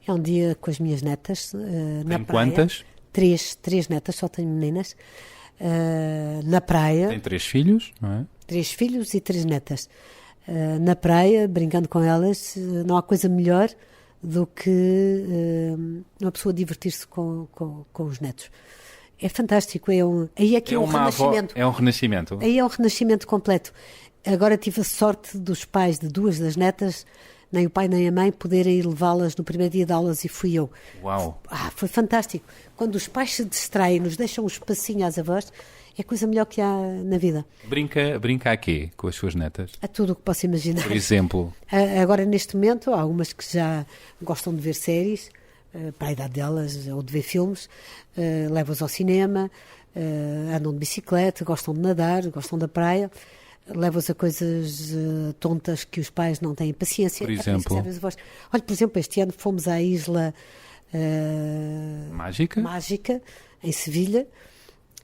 É um dia com as minhas netas na Tem praia. quantas? Três netas, só tenho meninas. Na praia. Tem 3 filhos, não é? 3 filhos e 3 netas. Na praia, brincando com elas, não há coisa melhor do que uma pessoa divertir-se com os netos. É fantástico, aí é que é um renascimento. É um renascimento. Aí é um renascimento completo. Agora tive a sorte dos pais de 2 das netas, nem o pai nem a mãe, poderem ir levá-las no primeiro dia de aulas e fui eu. Uau! Foi fantástico. Quando os pais se distraem, nos deixam um espacinho às avós, é a coisa melhor que há na vida. Brinca a quê com as suas netas? A tudo o que posso imaginar. Por exemplo? Agora, neste momento, há algumas que já gostam de ver séries, para a idade delas, ou de ver filmes, levam-as ao cinema, andam de bicicleta, gostam de nadar, gostam da praia, levam-as a coisas tontas que os pais não têm paciência. Por exemplo? Olha, por exemplo, este ano fomos à Isla Mágica, em Sevilha,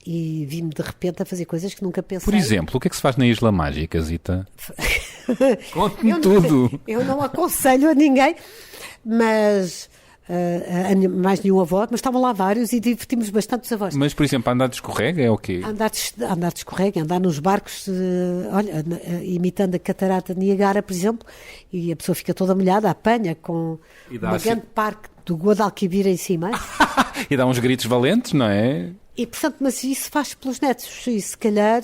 e vi-me de repente a fazer coisas que nunca pensei. Por exemplo, o que é que se faz na Isla Mágica, Zita? Conte-me tudo. Eu não aconselho a ninguém, mas mais nenhum avó, mas estavam lá vários e divertimos bastante os avós. Mas, por exemplo, andar de escorrega é o quê? Andar de escorrega, andar nos barcos, imitando a catarata de Niagara, por exemplo, e a pessoa fica toda molhada, apanha com uma grande parque do Guadalquivir em cima. E dá uns gritos valentes, não é? E, portanto, mas isso faz pelos netos, e se calhar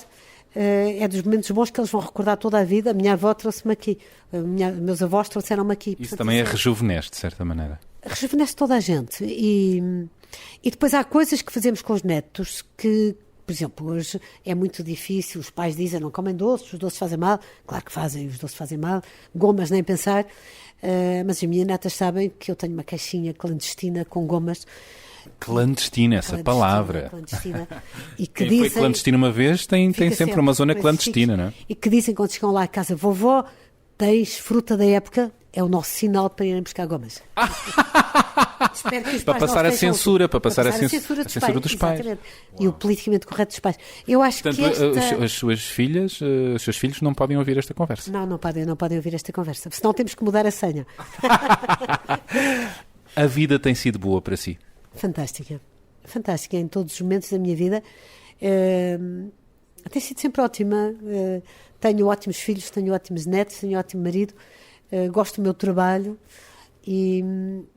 é dos momentos bons que eles vão recordar toda a vida. A minha avó trouxe-me aqui, meus avós trouxeram-me aqui. Isso portanto, também é rejuvenesce, de certa maneira. Rejuvenesce toda a gente. E depois há coisas que fazemos com os netos que, por exemplo, hoje é muito difícil, os pais dizem não comem doces, os doces fazem mal. Claro que fazem, os doces fazem mal, gomas nem pensar, mas as minhas netas sabem que eu tenho uma caixinha clandestina com gomas. Clandestina, essa palavra. Clandestina. E que Quem dizem, foi clandestino uma vez tem sempre uma zona clandestina, não é? E que dizem quando chegam lá a casa, vovó, tens fruta da época, é o nosso sinal para irem buscar gomas. Espero que os para pais passar não a censura, para passar a censura dos pais. E o politicamente correto dos pais. Eu acho Portanto, que as suas filhas, os seus filhos não podem ouvir esta conversa. Não podem ouvir esta conversa, senão temos que mudar a senha. A vida tem sido boa para si? Fantástica em todos os momentos da minha vida. Tem sido sempre ótima. Tenho ótimos filhos, tenho ótimos netos, tenho ótimo marido, gosto do meu trabalho e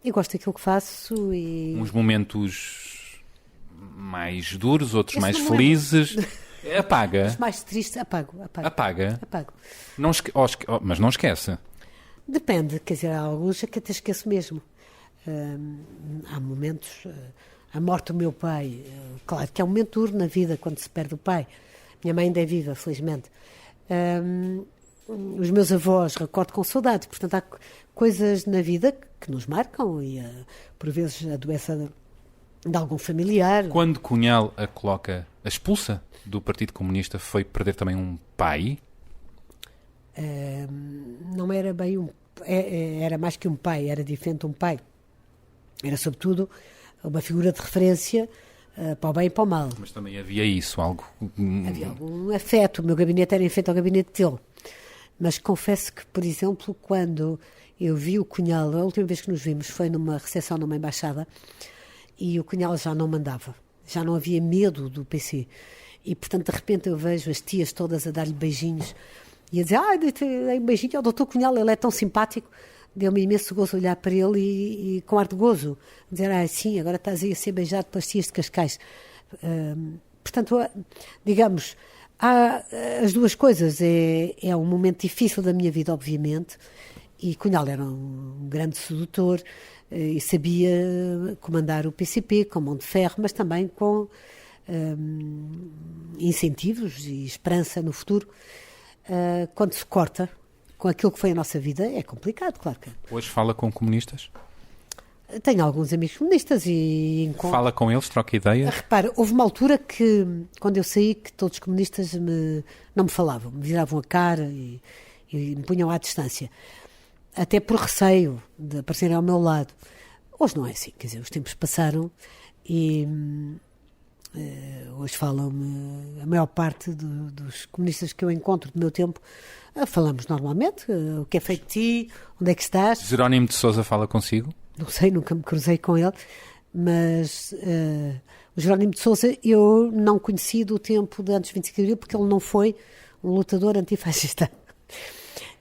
gosto daquilo que faço. Uns momentos mais duros, outros mais felizes. Apaga. Os mais tristes, apago. Mas não esquece. Depende, quer dizer, há alguns que até esqueço mesmo. Há momentos, a morte do meu pai, claro que é um momento duro na vida quando se perde o pai. Minha mãe ainda é viva, felizmente. Os meus avós recordo com saudade, portanto há coisas na vida que nos marcam e por vezes a doença de algum familiar. Quando Cunhal a expulsa do Partido Comunista, foi perder também um pai? Não era bem era mais que um pai, era diferente de um pai. Era sobretudo uma figura de referência para o bem e para o mal. Mas também havia isso, algo... Havia algum afeto, o meu gabinete era em frente ao gabinete dele. Mas confesso que, por exemplo, quando eu vi o Cunhal, a última vez que nos vimos foi numa recepção numa embaixada, e o Cunhal já não mandava, já não havia medo do PC. E, portanto, de repente eu vejo as tias todas a dar-lhe beijinhos e a dizer, dei um beijinho ao Dr. Cunhal, ele é tão simpático. Deu-me imenso gozo olhar para ele e com ar de gozo, dizer, sim, agora estás aí a ser beijado pelas tias de Cascais. Portanto, digamos, há as duas coisas. É um momento difícil da minha vida, obviamente, e Cunhal era um grande sedutor e sabia comandar o PCP com mão de ferro, mas também com incentivos e esperança no futuro. Quando se corta com aquilo que foi a nossa vida, é complicado, claro que. Hoje fala com comunistas? Tenho alguns amigos comunistas e... Fala com eles, troca ideias? Repara, houve uma altura que, quando eu saí, que todos os comunistas não me falavam, me viravam a cara e me punham à distância. Até por receio de aparecerem ao meu lado. Hoje não é assim, quer dizer, os tempos passaram e hoje falam-me, a maior parte dos comunistas que eu encontro do meu tempo, falamos normalmente, o que é feito de ti, onde é que estás. Jerónimo de Sousa fala consigo? Não sei, nunca me cruzei com ele, mas o Jerónimo de Sousa eu não conheci do tempo de antes de 25 de Abril, porque ele não foi um lutador antifascista.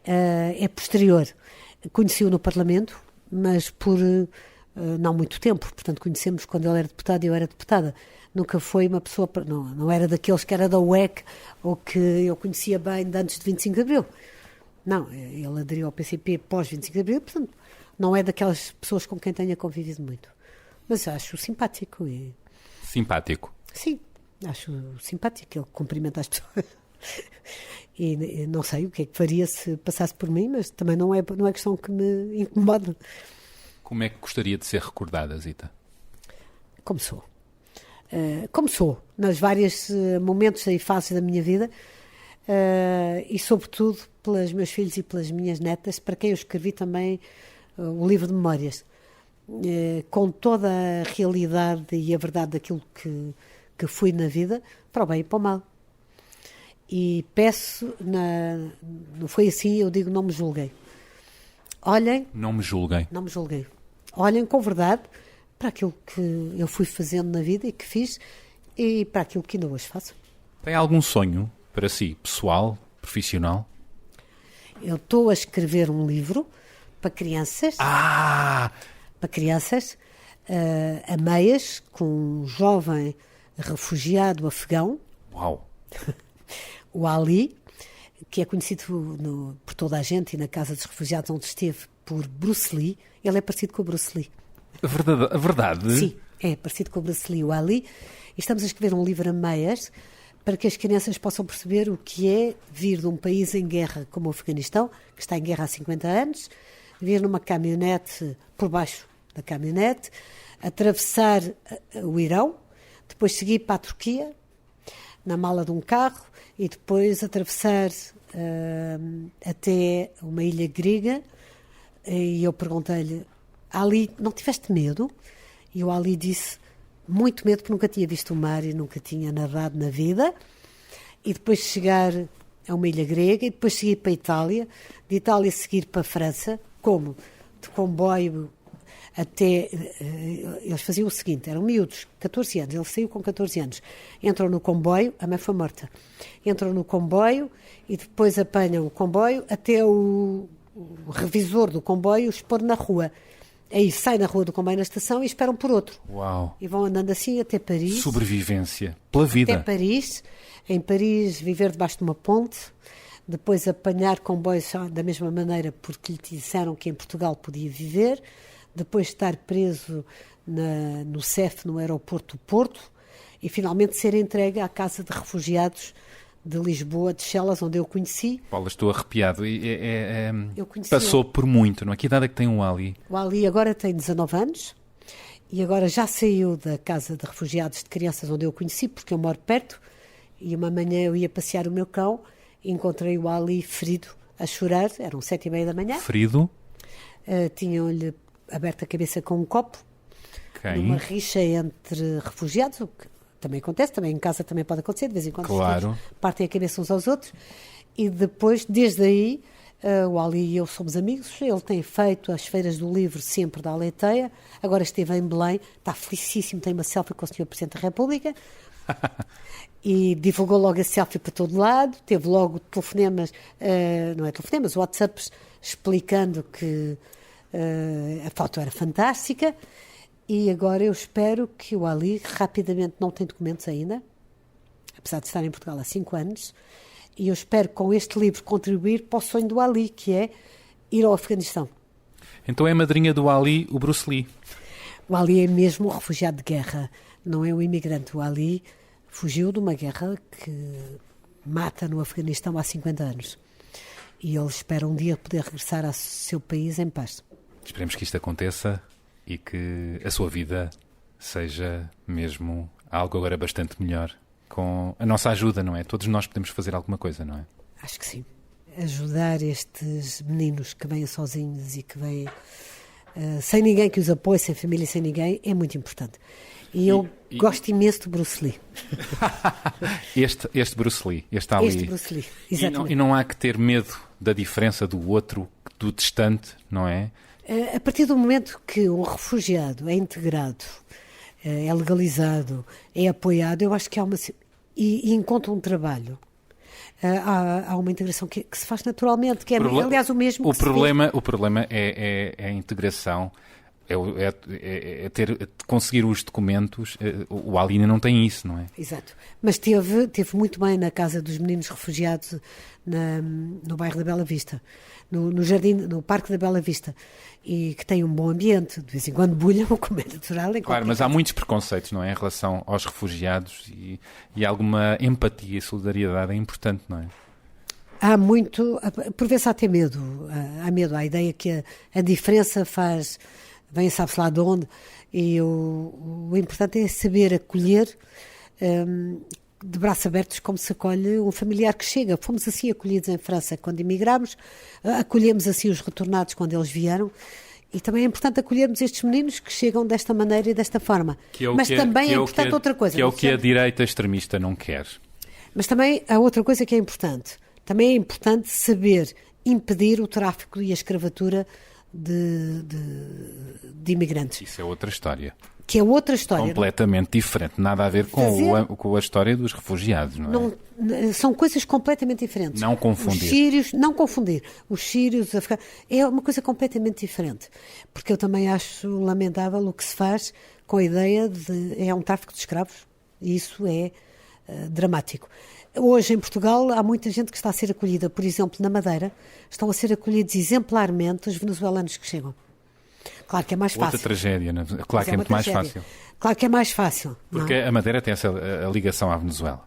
É posterior. Conheci-o no Parlamento, mas por não muito tempo, portanto conhecemos quando ele era deputado e eu era deputada. Nunca foi uma pessoa, não era daqueles que era da UEC ou que eu conhecia bem de antes de 25 de Abril. Não, ele aderiu ao PCP pós 25 de Abril, portanto não é daquelas pessoas com quem tenha convivido muito. Mas acho simpático. Simpático? Sim, acho simpático. Ele cumprimenta as pessoas. E não sei o que é que faria se passasse por mim, mas também não é questão que me incomode. Como é que gostaria de ser recordada, Zita? Como sou. Nas vários momentos e fases da minha vida, e sobretudo pelos meus filhos e pelas minhas netas, para quem eu escrevi também o livro de memórias, com toda a realidade e a verdade daquilo que fui na vida, para o bem e para o mal. E peço, não foi assim, eu digo, não me julguem. Olhem... Não me julguem. Não me julguem. Olhem com verdade para aquilo que eu fui fazendo na vida e que fiz e para aquilo que ainda hoje faço. Tem algum sonho para si, pessoal, profissional? Eu estou a escrever um livro para crianças. Para crianças, a meias, com um jovem refugiado afegão. Uau! O Ali, que é conhecido por toda a gente e na Casa dos Refugiados onde esteve por Bruce Lee. Ele é parecido com o Bruce Lee. A verdade? Sim, é parecido com o Bruce Lee, o Ali. E estamos a escrever um livro a meias para que as crianças possam perceber o que é vir de um país em guerra como o Afeganistão, que está em guerra há 50 anos, vir numa caminhonete, por baixo da caminhonete, atravessar o Irão, depois seguir para a Turquia, na mala de um carro, e depois atravessar até uma ilha grega. E eu perguntei-lhe, Ali, não tiveste medo? E o Ali disse, muito medo, porque nunca tinha visto o mar e nunca tinha nadado na vida. E depois chegar a uma ilha grega, e depois seguir para a Itália, de Itália seguir para a França, como? De comboio até... Eles faziam o seguinte, eram miúdos, 14 anos, ele saiu com 14 anos. Entram no comboio, a mãe foi morta. Entram no comboio e depois apanham o comboio até o revisor do comboio os pôr na rua. Aí saem na rua do comboio na estação e esperam por outro. Uau! E vão andando assim até Paris. Sobrevivência pela vida. Até Paris. Em Paris, viver debaixo de uma ponte. Depois apanhar comboios da mesma maneira porque lhe disseram que em Portugal podia viver. Depois estar preso no CEF, no aeroporto do Porto. E finalmente ser entregue à Casa de Refugiados de Lisboa, de Chelas, onde eu conheci. Paula, estou arrepiado. Eu conheci Passou por muito, não é? Que idade é que tem o Ali? O Ali agora tem 19 anos e agora já saiu da Casa de Refugiados de Crianças, onde eu conheci, porque eu moro perto, e uma manhã eu ia passear o meu cão e encontrei o Ali ferido, a chorar, eram 7h30 da manhã. Ferido? Tinham-lhe aberto a cabeça com um copo, Quem? numa rixa entre refugiados, o que também acontece, também em casa também pode acontecer, de vez em quando claro. Partem a cabeça uns aos outros, e depois, desde aí, o Ali e eu somos amigos. Ele tem feito as feiras do livro sempre da Aleteia, agora esteve em Belém, está felicíssimo, tem uma selfie com o Sr. Presidente da República, e divulgou logo a selfie para todo lado, teve logo telefonemas, não é telefonemas, WhatsApps, explicando que a foto era fantástica. E agora eu espero que o Ali rapidamente, não tem documentos ainda, apesar de estar em Portugal há 5 anos, e eu espero com este livro contribuir para o sonho do Ali, que é ir ao Afeganistão. Então é a madrinha do Ali, o Bruce Lee. O Ali é mesmo um refugiado de guerra, não é um imigrante. O Ali fugiu de uma guerra que mata no Afeganistão há 50 anos. E ele espera um dia poder regressar ao seu país em paz. Esperemos que isto aconteça e que a sua vida seja mesmo algo agora bastante melhor, com a nossa ajuda, não é? Todos nós podemos fazer alguma coisa, não é? Acho que sim. Ajudar estes meninos que vêm sozinhos e que vêm sem ninguém que os apoie, sem família, sem ninguém, é muito importante. E eu gosto imenso do Bruce Lee. Este Bruce Lee, este Ali. Este Bruce Lee, exatamente. E não há que ter medo da diferença do outro, do distante, não é? A partir do momento que um refugiado é integrado, é legalizado, é apoiado, eu acho que há uma... E encontra um trabalho. Há uma integração que se faz naturalmente, que é, aliás, o mesmo o problema é a integração conseguir os documentos. O Ali ainda não tem isso, não é? Exato. Mas teve muito bem na Casa dos Meninos Refugiados no bairro da Bela Vista, no jardim, no Parque da Bela Vista, e que tem um bom ambiente, de vez em quando bulham, como é natural. Claro, mas há muitos preconceitos, não é? Em relação aos refugiados e alguma empatia e solidariedade é importante, não é? Há muito, por vezes há até medo, há ideia que a diferença faz, vem sabe-se lá de onde, e o importante é saber acolher de braços abertos como se acolhe um familiar que chega. Fomos assim acolhidos em França quando emigrámos, acolhemos assim os retornados quando eles vieram, e também é importante acolhermos estes meninos que chegam desta maneira e desta forma. Mas também é importante outra coisa. Que é o que a direita extremista não quer. Mas também há outra coisa que é importante. Também é importante saber impedir o tráfico e a escravatura de imigrantes. Isso é outra história. Que é outra história. Completamente diferente. Nada a ver com a história dos refugiados, não é? São coisas completamente diferentes. Não confundir. Os sírios, não confundir. Os sírios, os afeganos, é uma coisa completamente diferente. Porque eu também acho lamentável o que se faz com a ideia é um tráfico de escravos. E isso é dramático. Hoje, em Portugal, há muita gente que está a ser acolhida. Por exemplo, na Madeira, estão a ser acolhidos exemplarmente os venezuelanos que chegam. Claro que é mais fácil. Outra tragédia, não? Claro que é muito mais fácil. Claro que é mais fácil. Porque a Madeira tem essa a ligação à Venezuela.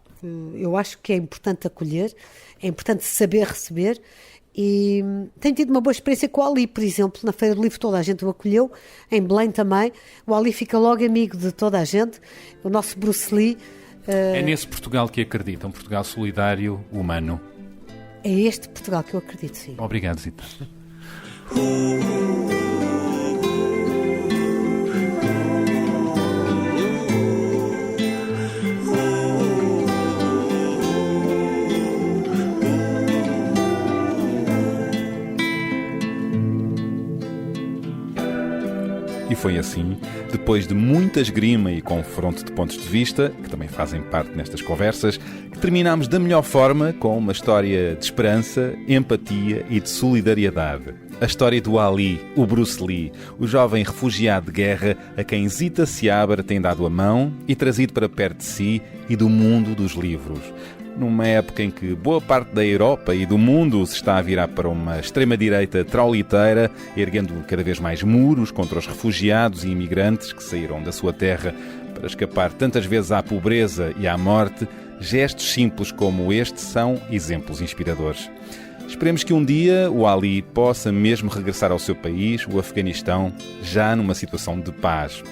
Eu acho que é importante acolher, é importante saber receber, e tenho tido uma boa experiência com o Ali, por exemplo, na Feira do Livro toda a gente o acolheu, em Belém também. O Ali fica logo amigo de toda a gente. O nosso Bruce Lee... É nesse Portugal que acredita, um Portugal solidário, humano. É este Portugal que eu acredito, sim. Obrigado, Zita. E foi assim, depois de muita esgrima e confronto de pontos de vista, que também fazem parte nestas conversas, que terminámos da melhor forma com uma história de esperança, empatia e de solidariedade. A história do Ali, o Bruce Lee, o jovem refugiado de guerra a quem Zita Seabra tem dado a mão e trazido para perto de si e do mundo dos livros. Numa época em que boa parte da Europa e do mundo se está a virar para uma extrema-direita trauliteira, erguendo cada vez mais muros contra os refugiados e imigrantes que saíram da sua terra para escapar tantas vezes à pobreza e à morte, gestos simples como este são exemplos inspiradores. Esperemos que um dia o Ali possa mesmo regressar ao seu país, o Afeganistão, já numa situação de paz.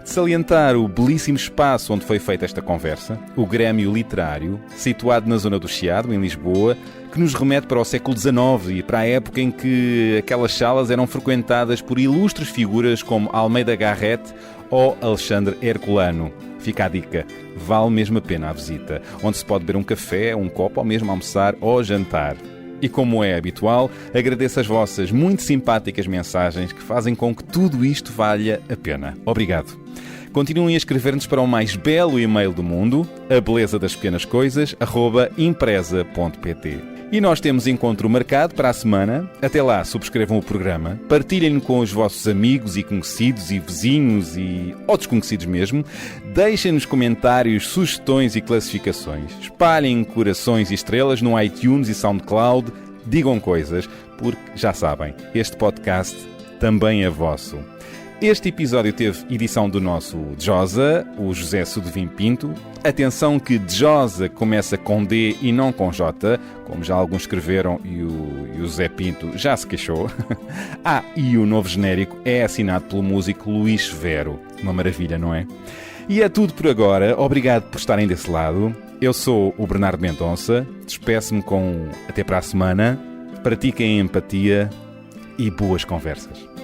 De salientar o belíssimo espaço onde foi feita esta conversa, o Grêmio Literário, situado na zona do Chiado, em Lisboa, que nos remete para o século XIX e para a época em que aquelas salas eram frequentadas por ilustres figuras como Almeida Garrett ou Alexandre Herculano. Fica a dica, vale mesmo a pena a visita, onde se pode beber um café, um copo ou mesmo almoçar ou jantar. E como é habitual, agradeço as vossas muito simpáticas mensagens que fazem com que tudo isto valha a pena. Obrigado. Continuem a escrever-nos para o mais belo e-mail do mundo, abelezadaspequenascoisas@impresa.pt. E nós temos encontro marcado para a semana. Até lá, subscrevam o programa, partilhem-no com os vossos amigos e conhecidos e vizinhos e outros conhecidos mesmo. Deixem-nos comentários, sugestões e classificações. Espalhem corações e estrelas no iTunes e SoundCloud. Digam coisas, porque já sabem, este podcast também é vosso. Este episódio teve edição do nosso Djosa, o José Sudovim Pinto. Atenção que Djosa começa com D e não com J, como já alguns escreveram e o Zé Pinto já se queixou. E o novo genérico é assinado pelo músico Luís Severo. Uma maravilha, não é? E é tudo por agora. Obrigado por estarem desse lado. Eu sou o Bernardo Mendonça. Despeço-me com até para a semana. Pratiquem empatia e boas conversas.